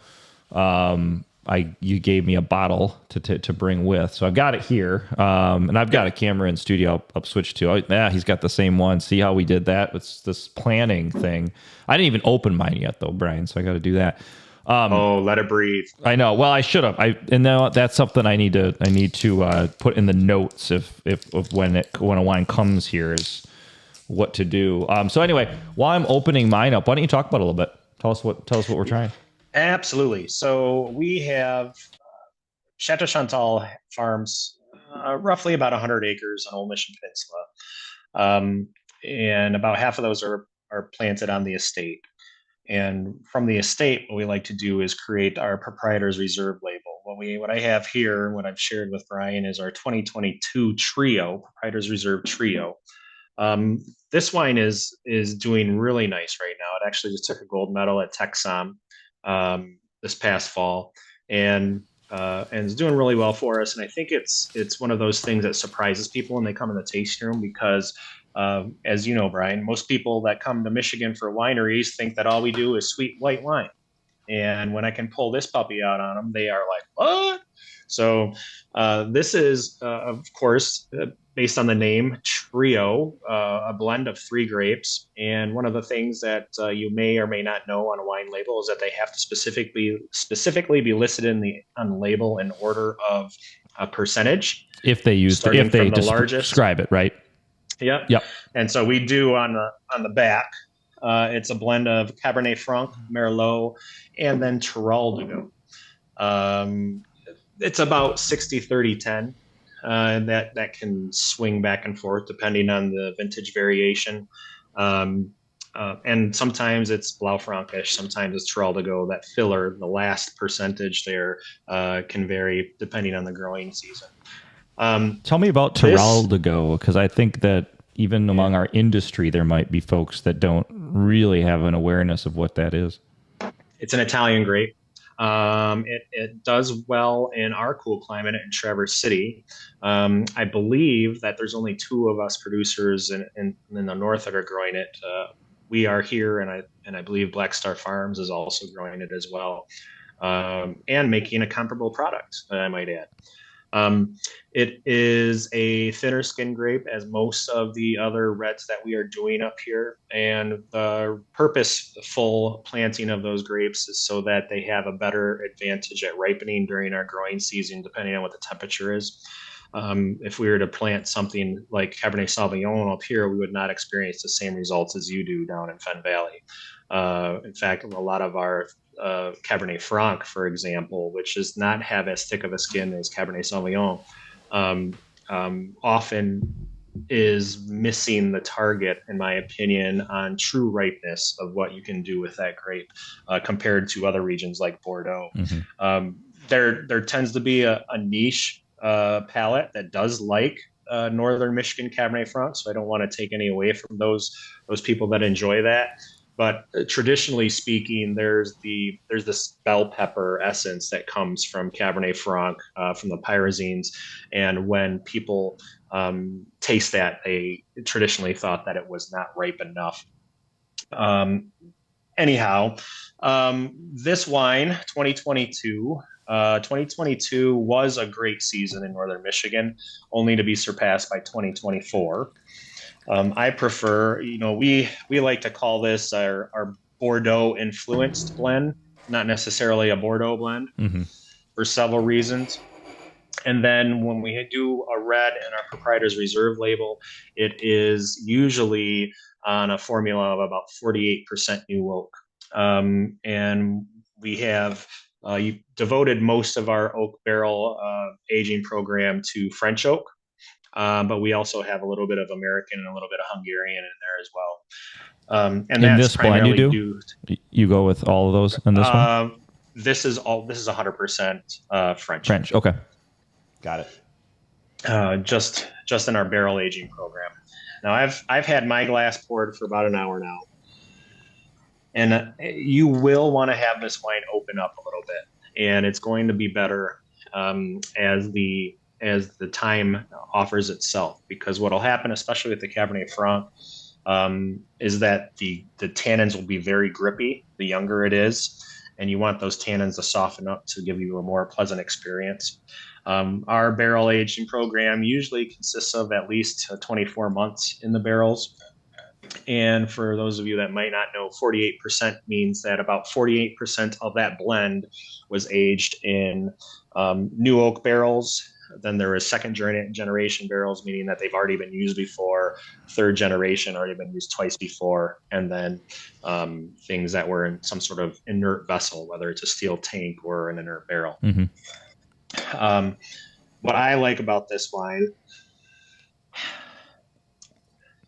you gave me a bottle to bring with. So I've got it here. And I've got a camera in studio up switched to. He's got the same one. See how we did that? It's this planning thing. I didn't even open mine yet though, Brian. So I got to do that. Let it breathe. I know. Well, I should have. And now that's something I need to put in the notes if when a wine comes here is what to do. So anyway, while I'm opening mine up, why don't you talk about it a little bit? Tell us what we're trying. Absolutely. So we have Chateau Chantal farms, roughly about 100 acres on Old Mission Peninsula. And about half of those are planted on the estate. And from the estate, what we like to do is create our proprietor's reserve label. What I have here, what I've shared with Brian, is our 2022 Trio, Proprietor's Reserve Trio. This wine is doing really nice right now. It actually just took a gold medal at Texom this past fall, and it's doing really well for us. And I think it's one of those things that surprises people when they come in the tasting room because, as you know, Brian, most people that come to Michigan for wineries think that all we do is sweet white wine. And when I can pull this puppy out on them, they are like, what? So this is, of course, based on the name Trio, a blend of 3 grapes. And one of the things that you may or may not know on a wine label is that they have to specifically be listed on the label in order of a percentage. If they describe it, right? Yep. And so we do on the back. It's a blend of Cabernet Franc, Merlot, and then Teroldego. It's about 60-30-10. That can swing back and forth depending on the vintage variation. And sometimes it's Blaufränkisch, sometimes it's Teroldego. That filler, the last percentage there, can vary depending on the growing season. Tell me about Teroldego, because I think that even among our industry, there might be folks that don't really have an awareness of what that is. It's an Italian grape. It does well in our cool climate in Traverse City. I believe that there's only 2 of us producers in the north that are growing it. We are here, and I believe Black Star Farms is also growing it as well, and making a comparable product, I might add. Um, it is a thinner skin grape, as most of the other reds that we are doing up here. And the purposeful planting of those grapes is so that they have a better advantage at ripening during our growing season, depending on what the temperature is. If we were to plant something like Cabernet Sauvignon up here, we would not experience the same results as you do down in Fen Valley. In fact, a lot of our Cabernet Franc, for example, which does not have as thick of a skin as Cabernet Sauvignon, um, often is missing the target, in my opinion, on true ripeness of what you can do with that grape compared to other regions like Bordeaux. Mm-hmm. There tends to be a niche palate that does like northern Michigan Cabernet Franc, so I don't want to take any away from those people that enjoy that. But traditionally speaking, there's this bell pepper essence that comes from Cabernet Franc, from the pyrazines, and when people taste that, they traditionally thought that it was not ripe enough. Um, Anyhow, this wine, 2022 was a great season in northern Michigan, only to be surpassed by 2024. I prefer, we like to call this our Bordeaux influenced blend, not necessarily a Bordeaux blend, Mm-hmm. for several reasons. And then when we do a red in our proprietor's reserve label, it is usually on a formula of about 48% new oak. And we have devoted most of our oak barrel aging program to French oak. But we also have a little bit of American and a little bit of Hungarian in there as well. And In that's this blend, you primarily do? You go with all of those in this one? This is 100% French. French. Okay. Got it. Just in our barrel aging program. Now I've had my glass poured for about an hour now, and you will want to have this wine open up a little bit, and it's going to be better as the time offers itself. Because what will happen, especially with the Cabernet Franc, is that the tannins will be very grippy the younger it is, and you want those tannins to soften up to give you a more pleasant experience. Our barrel aging program usually consists of at least 24 months in the barrels. And for those of you that might not know, 48% means that about 48% of that blend was aged in new oak barrels. Then there is second generation barrels, meaning that they've already been used before. Third generation already been used twice before. And then things that were in some sort of inert vessel, whether it's a steel tank or an inert barrel. Mm-hmm. What I like about this wine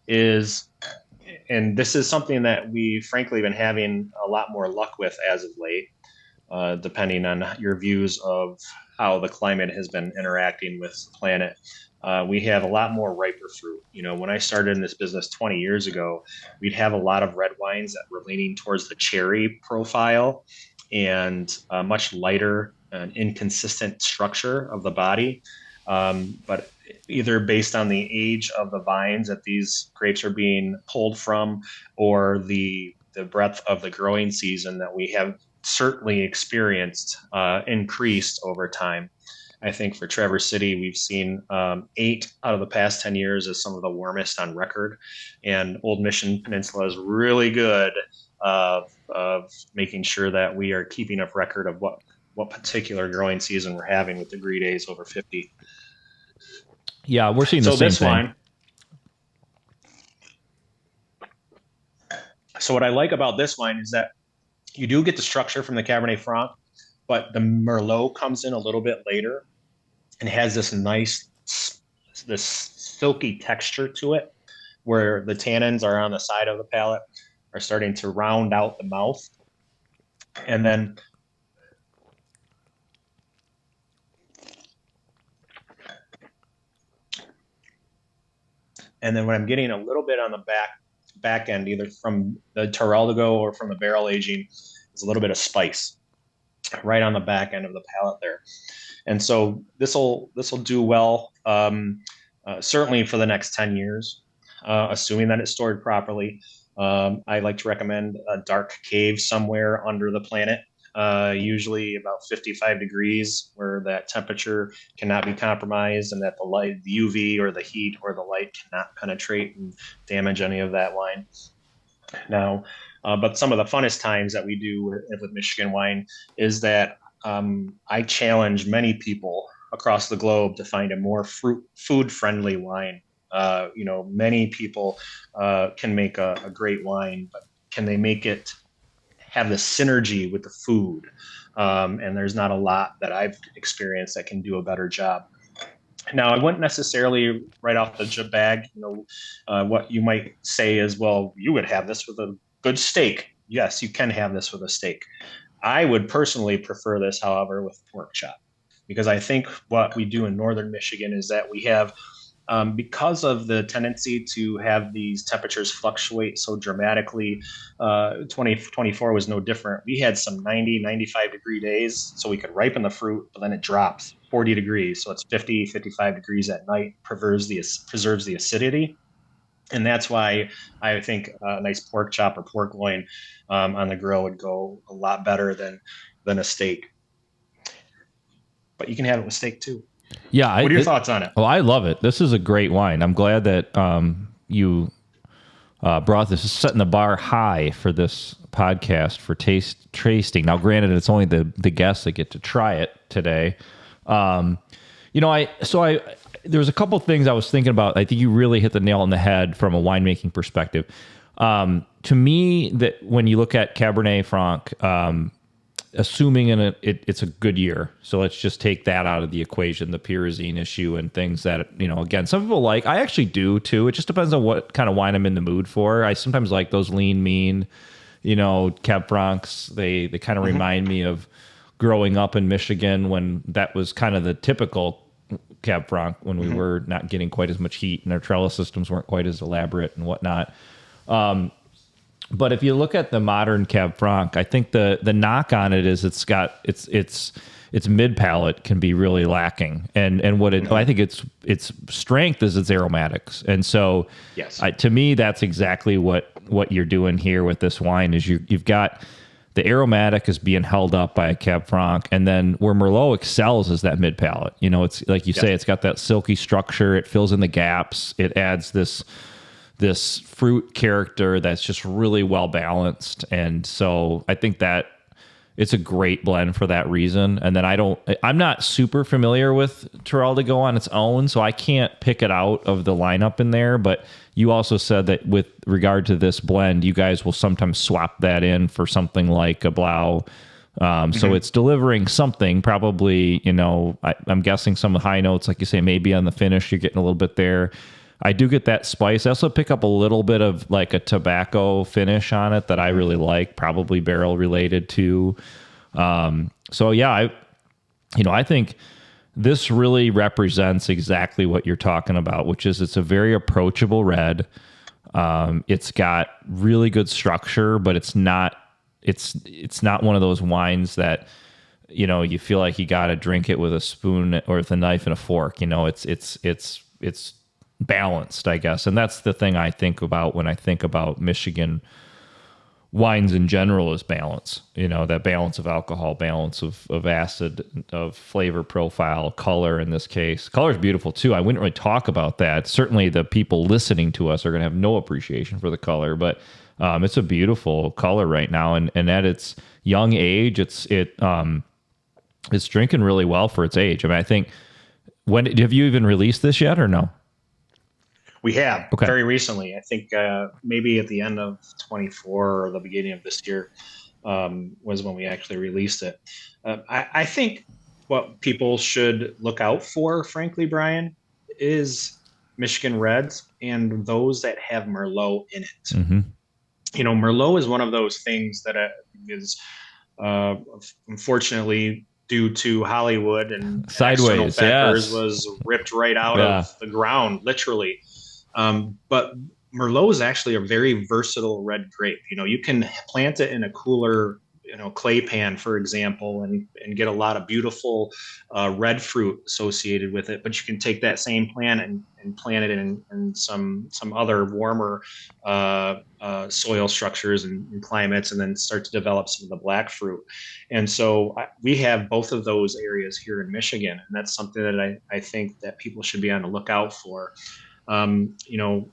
is, and this is something that we frankly been having a lot more luck with as of late, depending on your views of how the climate has been interacting with the planet. We have a lot more riper fruit. When I started in this business 20 years ago, we'd have a lot of red wines that were leaning towards the cherry profile and much lighter and inconsistent structure of the body. But either based on the age of the vines that these grapes are being pulled from, or the breadth of the growing season that we have certainly experienced increased over time. I think for Traverse City, we've seen 8 out of the past 10 years as some of the warmest on record. And Old Mission Peninsula is really good of making sure that we are keeping up record of what particular growing season we're having with degree days over 50. Yeah, we're seeing the same thing. Wine. So what I like about this wine is that you do get the structure from the Cabernet Franc, but the Merlot comes in a little bit later and has this silky texture to it, where the tannins are on the side of the palate, are starting to round out the mouth. And then when I'm getting a little bit on the back end, either from the Terraldigo or from the barrel aging, is a little bit of spice right on the back end of the palate there. And so this will do well, certainly for the next 10 years, assuming that it's stored properly. I like to recommend a dark cave somewhere under the planet usually about 55 degrees, where that temperature cannot be compromised, and that the light, the UV or the heat or the light cannot penetrate and damage any of that wine. Now, but some of the funnest times that we do with Michigan wine is that I challenge many people across the globe to find a more food friendly wine. Many people can make a great wine, but can they make it have the synergy with the food? And there's not a lot that I've experienced that can do a better job. Now, I wouldn't necessarily right off the bag, what you might say is, well, you would have this with a good steak. Yes, you can have this with a steak. I would personally prefer this, however, with pork chop, because I think what we do in northern Michigan is that we have, because of the tendency to have these temperatures fluctuate so dramatically. 2024 was no different. We had some 90, 95-degree days, so we could ripen the fruit, but then it drops 40 degrees. So it's 50, 55 degrees at night, preserves the acidity. And that's why I think a nice pork chop or pork loin on the grill would go a lot better than a steak. But you can have it with steak too. Yeah. What are your thoughts on it? Oh, I love it. This is a great wine. I'm glad that you brought this. Is setting the bar high for this podcast for tasting. Now, granted, it's only the guests that get to try it today. There's a couple things I was thinking about. I think you really hit the nail on the head from a winemaking perspective. To me, that when you look at Cabernet Franc, assuming it's a good year, so let's just take that out of the equation, the pyrazine issue and things that, again, some people like. I actually do too. It just depends on what kind of wine I'm in the mood for. I sometimes like those lean, mean, Cab Francs. They kind of remind me of growing up in Michigan when that was kind of the typical Cab Franc, when we were not getting quite as much heat and our trellis systems weren't quite as elaborate and whatnot. But if you look at the modern Cab Franc, I think the knock on it is its mid palate can be really lacking, and what I think its strength is its aromatics, and so yes, to me that's exactly what you're doing here with this wine is you've got the aromatic is being held up by a Cab Franc, and then where Merlot excels is that mid palate. It's like you say, it's got that silky structure, it fills in the gaps, it adds this fruit character that's just really well balanced. And so I think that it's a great blend for that reason. And then I'm not super familiar with Terrell to go on its own, so I can't pick it out of the lineup in there. But you also said that with regard to this blend, you guys will sometimes swap that in for something like a Blau. So it's delivering something, probably, I'm guessing some high notes, like you say, maybe on the finish, you're getting a little bit there. I do get that spice. I also pick up a little bit of like a tobacco finish on it that I really like, probably barrel related too. So yeah, I think this really represents exactly what you're talking about, which is it's a very approachable red. It's got really good structure, but it's not one of those wines that, you feel like you got to drink it with a spoon or with a knife and a fork. It's balanced, I guess. And that's the thing I think about when I think about Michigan wines in general is balance, that balance of alcohol, balance of acid, of flavor profile, color in this case. Color is beautiful too. I wouldn't really talk about that. Certainly the people listening to us are going to have no appreciation for the color, but it's a beautiful color right now. And at its young age, it's drinking really well for its age. I mean, I think have you even released this yet or no? We have very recently. I think maybe at the end of 24 or the beginning of this year was when we actually released it. I think what people should look out for, frankly, Brian, is Michigan Reds and those that have Merlot in it. Mm-hmm. Merlot is one of those things that is unfortunately, due to Hollywood and sideways, factors, was ripped right out of the ground, literally. But Merlot is actually a very versatile red grape. You can plant it in a cooler, clay pan, for example, and get a lot of beautiful red fruit associated with it. But you can take that same plant and and plant it in some other warmer soil structures and climates, and then start to develop some of the black fruit. And so we have both of those areas here in Michigan, and that's something that I think that people should be on the lookout for. You know,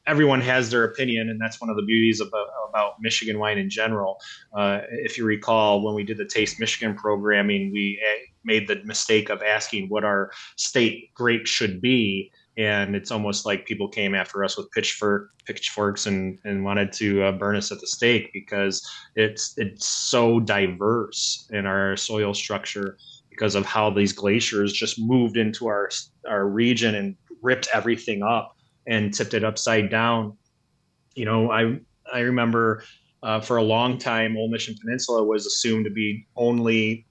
everyone has their opinion, and that's one of the beauties about Michigan wine in general. If you recall, when we did the Taste Michigan programming, we made the mistake of asking what our state grape should be, and it's almost like people came after us with pitchforks and wanted to burn us at the stake, because it's so diverse in our soil structure because of how these glaciers just moved into our region and ripped everything up and tipped it upside down. You know, I remember for a long time, Old Mission Peninsula was assumed to be only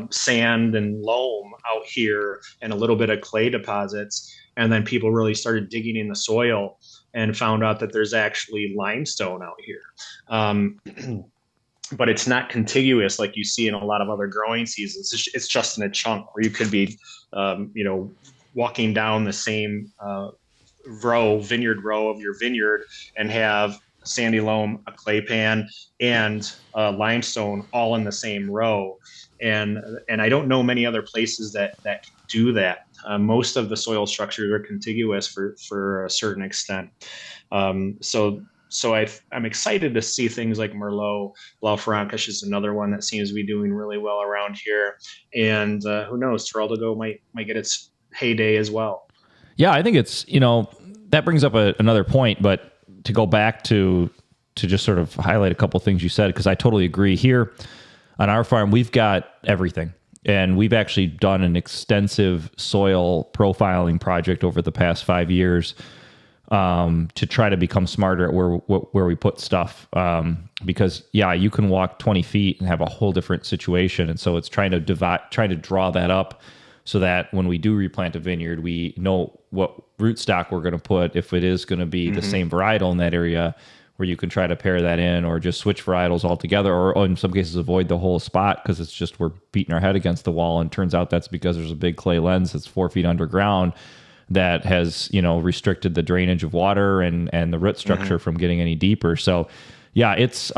sand and loam out here and a little bit of clay deposits. And then people really started digging in the soil and found out that there's actually limestone out here. But it's not contiguous like you see in a lot of other growing seasons. It's just in a chunk where you could be, you know, walking down the same vineyard row of your vineyard and have sandy loam, a clay pan, and limestone all in the same row. And I don't know many other places that do that. Most of the soil structures are contiguous for a certain extent. So I'm excited to see things like Merlot. Blaufränkisch is another one that seems to be doing really well around here. And who knows, Trelleborg might get its heyday as well. Yeah, I think it's, you know, that brings up another point, but to go back to just sort of highlight a couple of things you said, because I totally agree. Here on our farm, we've got everything. And we've actually done an extensive soil profiling project over the past 5 years to try to become smarter at where we put stuff. Because, yeah, you can walk 20 feet and have a whole different situation. And so it's trying to draw that up so that when we do replant a vineyard, we know what rootstock we're going to put, if it is going to be the same varietal in that area, where you can try to pair that in, or just switch varietals altogether, or in some cases avoid the whole spot because it's just we're beating our head against the wall. And turns out that's because there's a big clay lens that's 4 feet underground that has, you know, restricted the drainage of water and the root structure from getting any deeper. So yeah, it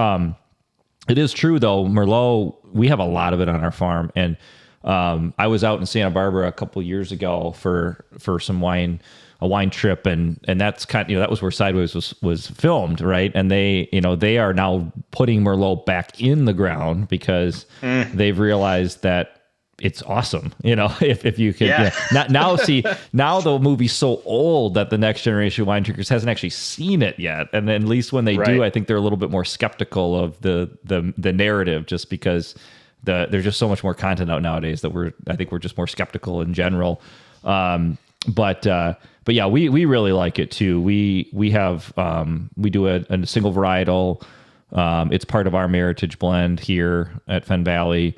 is true though. Merlot, we have a lot of it on our farm. And I was out in Santa Barbara a couple of years ago for a wine trip, and that's kind of, you know, that was where Sideways was filmed, right? And they are now putting Merlot back in the ground because they've realized that it's awesome, you know, if you can. Yeah. Now the movie's so old that the next generation of wine drinkers hasn't actually seen it yet, and then at least when they do, I think they're a little bit more skeptical of the narrative, just because there's just so much more content out nowadays that I think we're just more skeptical in general. But yeah, we really like it too. We have we do a single varietal. It's part of our Meritage blend here at Fen Valley.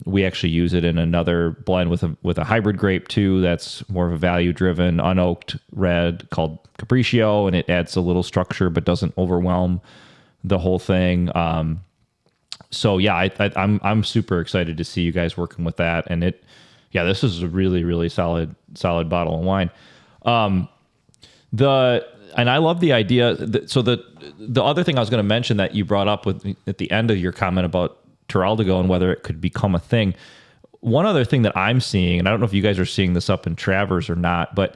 We actually use it in another blend with a hybrid grape too. That's more of a value driven unoaked red called Capriccio, and it adds a little structure but doesn't overwhelm the whole thing. So yeah, I'm super excited to see you guys working with that, and this is a really, really solid bottle of wine. And I love the idea. So the other thing I was going to mention that you brought up at the end of your comment about Trelleborg and whether it could become a thing. One other thing that I'm seeing, and I don't know if you guys are seeing this up in Travers or not, but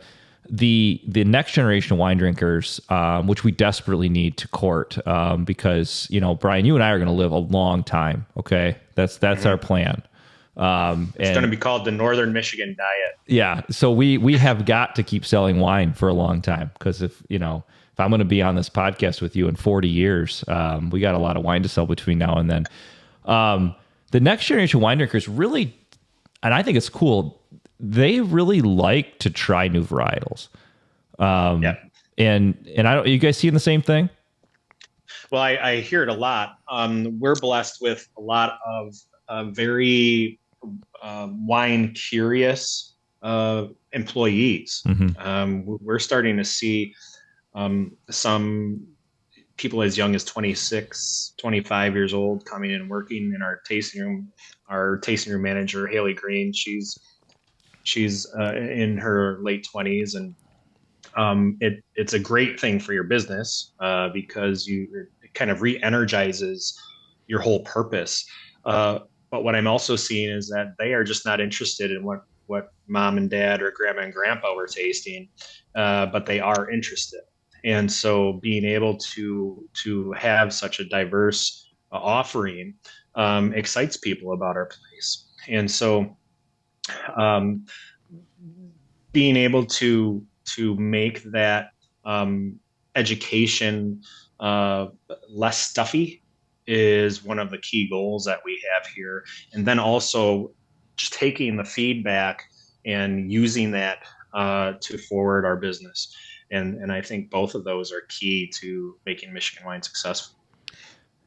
the next generation of wine drinkers, which we desperately need to court, because, you know, Brian, you and I are going to live a long time. Okay, that's our plan. It's going to be called the Northern Michigan Diet. Yeah. So we have got to keep selling wine for a long time, because if I'm going to be on this podcast with you in 40 years, we got a lot of wine to sell between now and then. The next generation wine drinkers really, and I think it's cool, they really like to try new varietals. And I don't, you guys seeing the same thing? Well, I hear it a lot. We're blessed with a lot of very wine curious employees. We're starting to see some people as young as 26, 25 years old coming in and working in our tasting room. Our tasting room manager, Haley Green, she's She's in her late 20s, and it's a great thing for your business because it kind of re-energizes your whole purpose. But what I'm also seeing is that they are just not interested in what mom and dad or grandma and grandpa were tasting, but they are interested. And so being able to have such a diverse offering excites people about our place. And so um, being able to make that education less stuffy is one of the key goals that we have here. And then also just taking the feedback and using that to forward our business. And I think both of those are key to making Michigan wine successful.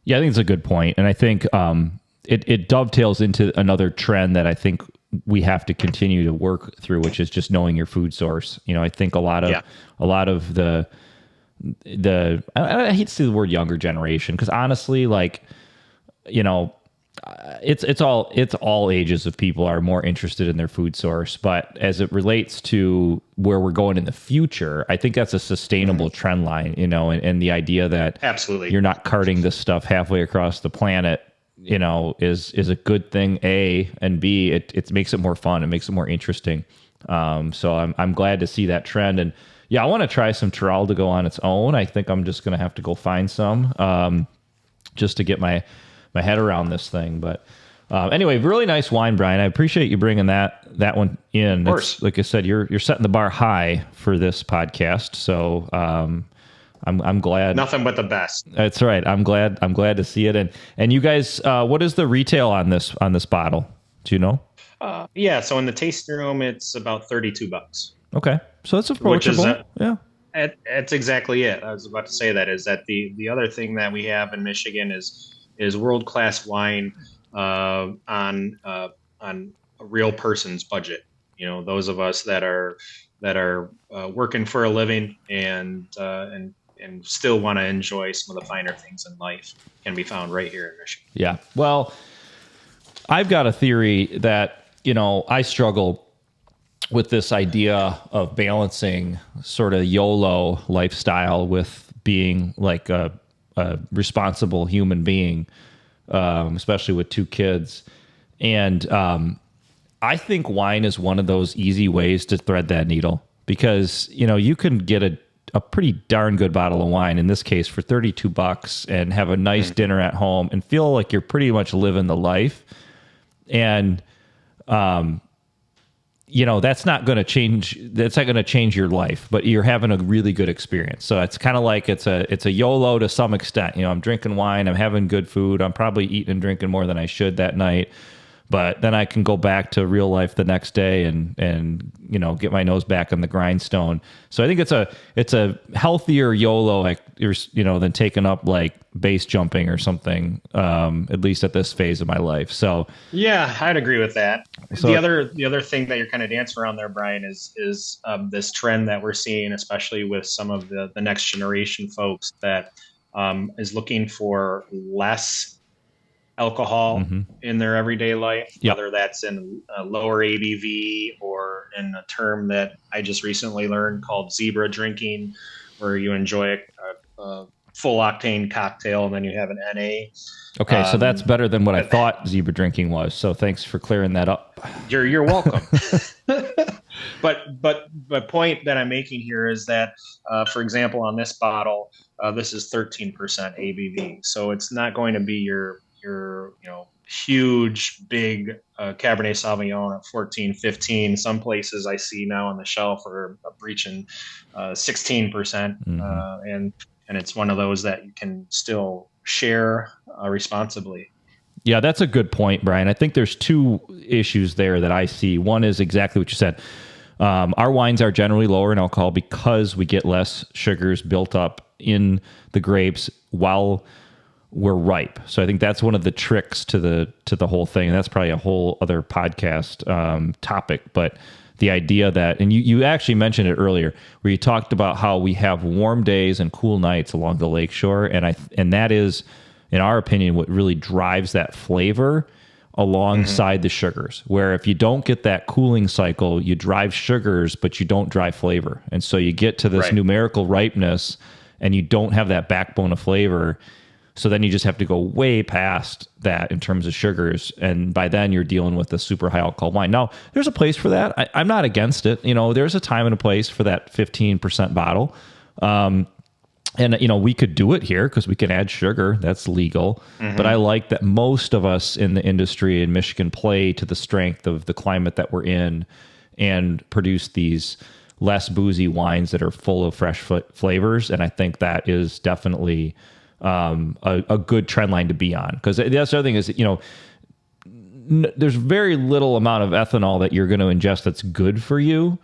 Yeah, I think it's a good point. And I think it dovetails into another trend that I think we have to continue to work through, which is just knowing your food source. I think a lot of the I hate to say the word younger generation, because honestly, like, it's all ages of people are more interested in their food source. But as it relates to where we're going in the future, I think that's a sustainable trend line, and the idea that absolutely you're not carting this stuff halfway across the planet, is a good thing, A, and B, it makes it more fun. It makes it more interesting. So I'm glad to see that trend. And yeah, I want to try some Tyrrell to go on its own. I think I'm just going to have to go find some, just to get my head around this thing. But anyway, really nice wine, Brian. I appreciate you bringing that one in. Of course. Like I said, you're setting the bar high for this podcast. So I'm glad. Nothing but the best. That's right. I'm glad to see it. And you guys, what is the retail on this bottle? Do you know? Yeah. So in the tasting room, it's about $32. Okay. So it's approachable. Yeah. That's exactly it. I was about to say that the other thing that we have in Michigan is world-class wine on a real person's budget. Those of us that are working for a living and still want to enjoy some of the finer things in life can be found right here in Michigan. Yeah. Well, I've got a theory that, I struggle with this idea of balancing sort of YOLO lifestyle with being like a responsible human being, especially with 2 kids. And I think wine is one of those easy ways to thread that needle, because, you can get a pretty darn good bottle of wine, in this case for $32, and have a nice dinner at home and feel like you're pretty much living the life. And, that's not going to change. That's not going to change your life, but you're having a really good experience. So it's kind of like it's a YOLO to some extent. I'm drinking wine, I'm having good food, I'm probably eating and drinking more than I should that night, but then I can go back to real life the next day and get my nose back on the grindstone. So I think it's a healthier YOLO, than taking up like base jumping or something, at least at this phase of my life. So yeah, I'd agree with that. So, the other thing that you're kind of dancing around there, Brian, is this trend that we're seeing, especially with some of the next generation folks that is looking for less alcohol in their everyday life, whether that's in a lower ABV or in a term that I just recently learned called zebra drinking, where you enjoy a full octane cocktail and then you have an NA. Okay, so that's better than what I thought zebra drinking was. So thanks for clearing that up. You're welcome. But the point that I'm making here is that, for example, on this bottle, this is 13% ABV. So it's not going to be your huge, big Cabernet Sauvignon at 14, 15. Some places I see now on the shelf are breaching 16%. And it's one of those that you can still share responsibly. Yeah, that's a good point, Brian. I think there's 2 issues there that I see. One is exactly what you said. Our wines are generally lower in alcohol because we get less sugars built up in the grapes while we're ripe. So I think that's one of the tricks to the whole thing. And that's probably a whole other podcast topic. But the idea that, and you actually mentioned it earlier, where you talked about how we have warm days and cool nights along the lakeshore. And that is, in our opinion, what really drives that flavor alongside the sugars, where if you don't get that cooling cycle, you drive sugars, but you don't drive flavor. And so you get to this Right. numerical ripeness and you don't have that backbone of flavor. So then you just have to go way past that in terms of sugars. And by then you're dealing with a super high alcohol wine. Now, there's a place for that. I'm not against it. There's a time and a place for that 15% bottle. And, we could do it here because we can add sugar. That's legal. But I like that most of us in the industry in Michigan play to the strength of the climate that we're in and produce these less boozy wines that are full of fresh flavors. And I think that is definitely a good trend line to be on. Because the other thing is, there's very little amount of ethanol that you're going to ingest that's good for you.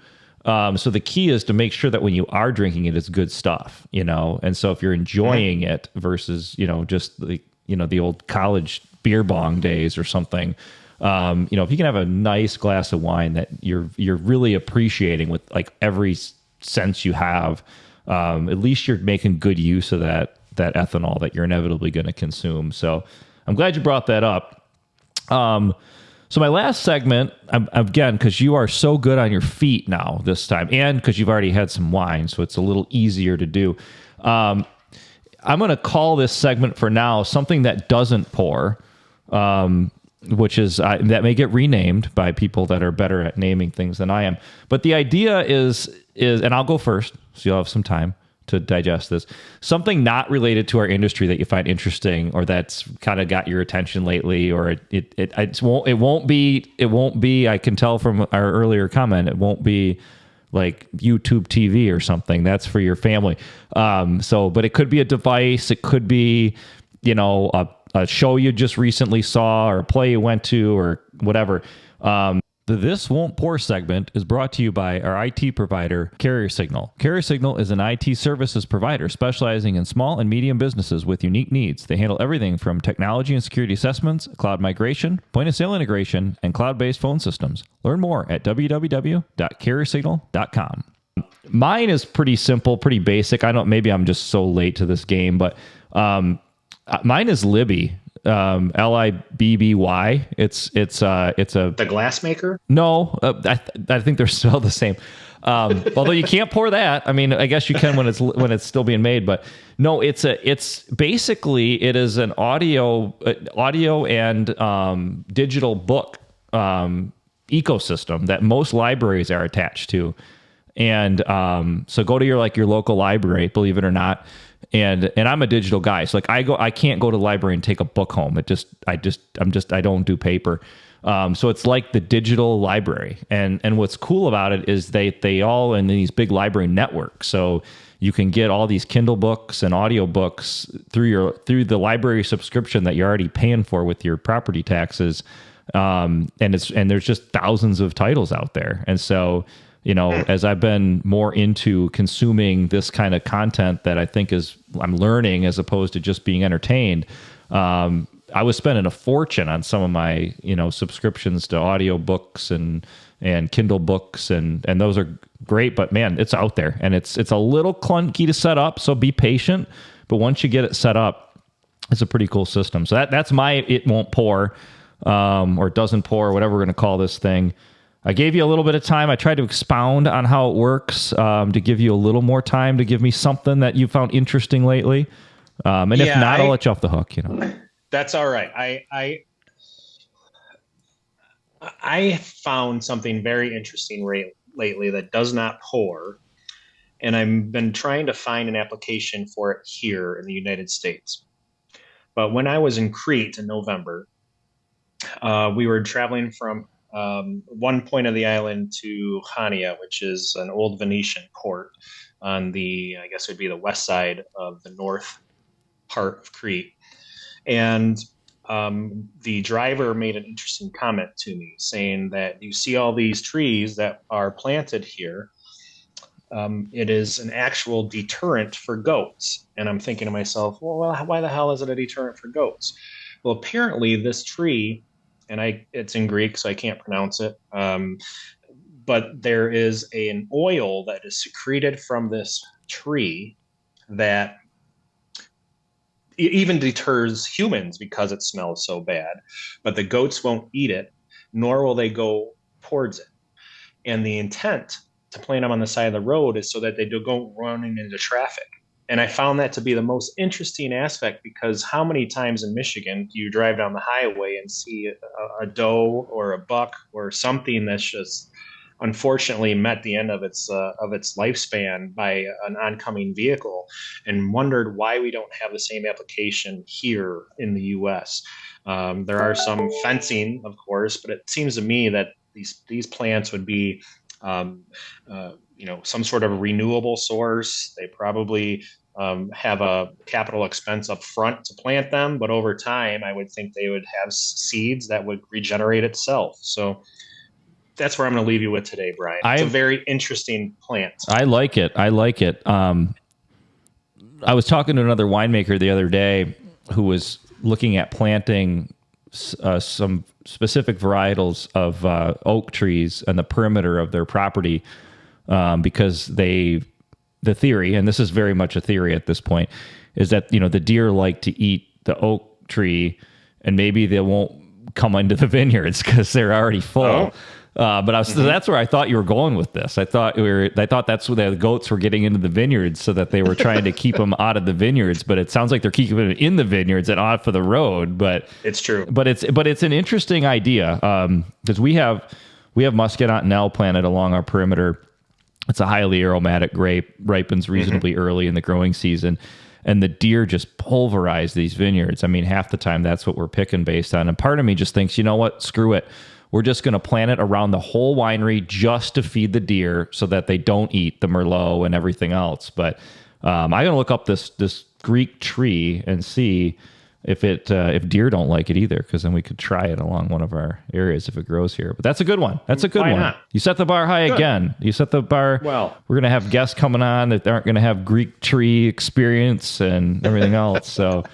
So the key is to make sure that when you are drinking it, it's good stuff, and so if you're enjoying it versus, just the old college beer bong days or something, if you can have a nice glass of wine that you're really appreciating with like every sense you have, at least you're making good use of that ethanol that you're inevitably going to consume. So I'm glad you brought that up. So my last segment, again, because you are so good on your feet now this time, and because you've already had some wine, so it's a little easier to do. I'm going to call this segment for now something that doesn't pour, which is that may get renamed by people that are better at naming things than I am. But the idea is, and I'll go first, so you'll have some time to digest this. Something not related to our industry that you find interesting, or that's kind of got your attention lately, or it won't be. I can tell from our earlier comment, it won't be like YouTube TV or something. That's for your family. But it could be a device. It could be, a show you just recently saw, or a play you went to, or whatever. The This Won't Pour segment is brought to you by our IT provider, Carrier Signal. Carrier Signal is an IT services provider specializing in small and medium businesses with unique needs. They handle everything from technology and security assessments, cloud migration, point-of-sale integration, and cloud-based phone systems. Learn more at www.carriersignal.com. Mine is pretty simple, pretty basic. Maybe I'm just so late to this game, but mine is Libby. Libby. It's a The glass maker? No, I think they're still the same. Although you can't pour that. I mean, I guess you can when it's still being made, but no, it's basically it is an audio and digital book ecosystem that most libraries are attached to. And so go to your local library, believe it or not. And I'm a digital guy. So I can't go to the library and take a book home. I don't do paper. So it's like the digital library. And what's cool about it is they all in these big library networks. So you can get all these Kindle books and audio books through the library subscription that you're already paying for with your property taxes. And there's just thousands of titles out there. And so, as I've been more into consuming this kind of content that I think I'm learning as opposed to just being entertained, I was spending a fortune on some of my, subscriptions to audio books and Kindle books, and those are great, but man, it's out there, and it's a little clunky to set up, so be patient. But once you get it set up, it's a pretty cool system. So that's my It Won't Pour, or it doesn't pour, whatever we're going to call this thing. I gave you a little bit of time. I tried to expound on how it works, to give you a little more time to give me something that you found interesting lately. If not, I'll let you off the hook. That's all right. I found something very interesting lately that does not pour, and I've been trying to find an application for it here in the United States. But when I was in Crete in November, we were traveling from one point of the island to Hania, which is an old Venetian port on I guess it would be the west side of the north part of Crete. And the driver made an interesting comment to me, saying that you see all these trees that are planted here. It is an actual deterrent for goats. And I'm thinking to myself, well, why the hell is it a deterrent for goats? Well, apparently this tree, and it's in Greek, so I can't pronounce it. But there is an oil that is secreted from this tree that even deters humans because it smells so bad. But the goats won't eat it, nor will they go towards it. And the intent to plant them on the side of the road is so that they don't run into traffic. And I found that to be the most interesting aspect, because how many times in Michigan do you drive down the highway and see a doe or a buck or something that's just unfortunately met the end of its lifespan by an oncoming vehicle, and wondered why we don't have the same application here in the U.S. There are some fencing, of course, but it seems to me that these plants would be some sort of renewable source. They probably have a capital expense up front to plant them, but over time, I would think they would have seeds that would regenerate itself. So that's where I'm going to leave you with today, Brian. It's a very interesting plant. I like it. I was talking to another winemaker the other day who was looking at planting some specific varietals of oak trees on the perimeter of their property, because the theory, and this is very much a theory at this point, is that the deer like to eat the oak tree, and maybe they won't come into the vineyards because they're already full. Oh. That's where I thought you were going with this. I thought that's where the goats were getting into the vineyards, so that they were trying to keep them out of the vineyards. But it sounds like they're keeping them in the vineyards and off of the road. But it's true. But it's an interesting idea, because we have Muscadinot planted along our perimeter. It's a highly aromatic grape, ripens reasonably early in the growing season, and the deer just pulverize these vineyards. I mean, half the time that's what we're picking based on. And part of me just thinks, you know what, screw it. We're just going to plant it around the whole winery just to feed the deer so that they don't eat the Merlot and everything else. But I'm going to look up this Greek tree and see if deer don't like it either, because then we could try it along one of our areas if it grows here. But that's a good one. That's a good one. Not? You set the bar high again. You set the bar. Well, we're going to have guests coming on that aren't going to have Greek tree experience and everything else. So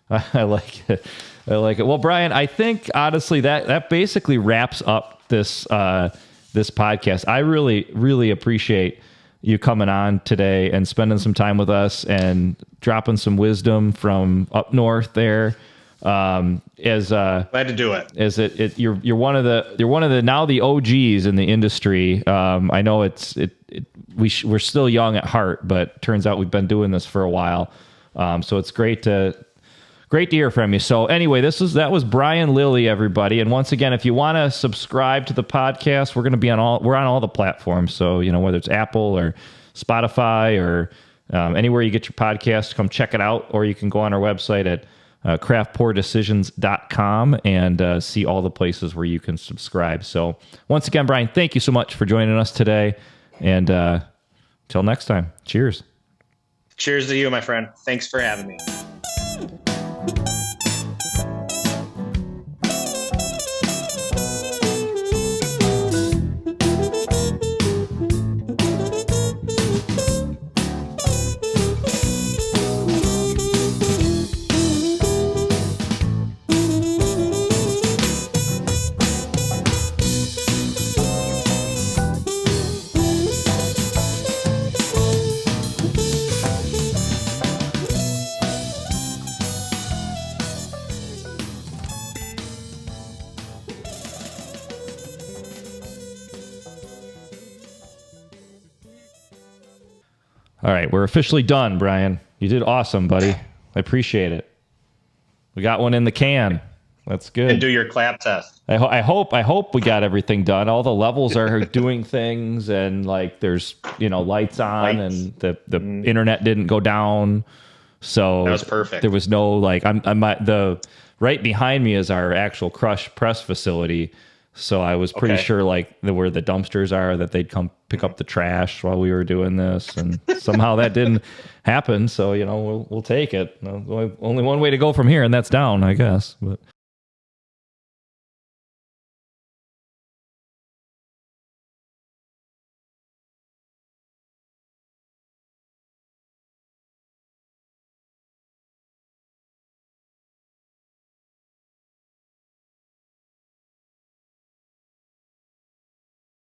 I like it. I like it. Well, Brian, I think honestly that basically wraps up this podcast. I really, really appreciate you coming on today and spending some time with us and dropping some wisdom from up north there. Glad to do it. You're one of the now the OGs in the industry. I know we're still young at heart, but turns out we've been doing this for a while. So it's great to hear from you. So anyway, that was Brian Lillie, everybody. And once again, if you want to subscribe to the podcast, we're on all the platforms. So, whether it's Apple or Spotify or anywhere you get your podcast, come check it out. Or you can go on our website at craftpourdecisions.com and see all the places where you can subscribe. So once again, Brian, thank you so much for joining us today. And until next time, cheers. Cheers to you, my friend. Thanks for having me. All right, we're officially done, Brian. You did awesome, buddy. I appreciate it. We got one in the can. That's good. And do your clap test. I hope we got everything done. All the levels are doing things, and like there's lights on, and the internet didn't go down. So that was perfect. There was no the right behind me is our actual crush press facility. So I was pretty sure where the dumpsters are, that they'd come pick up the trash while we were doing this, and somehow that didn't happen. So we'll take it. Only one way to go from here, and that's down, I guess. But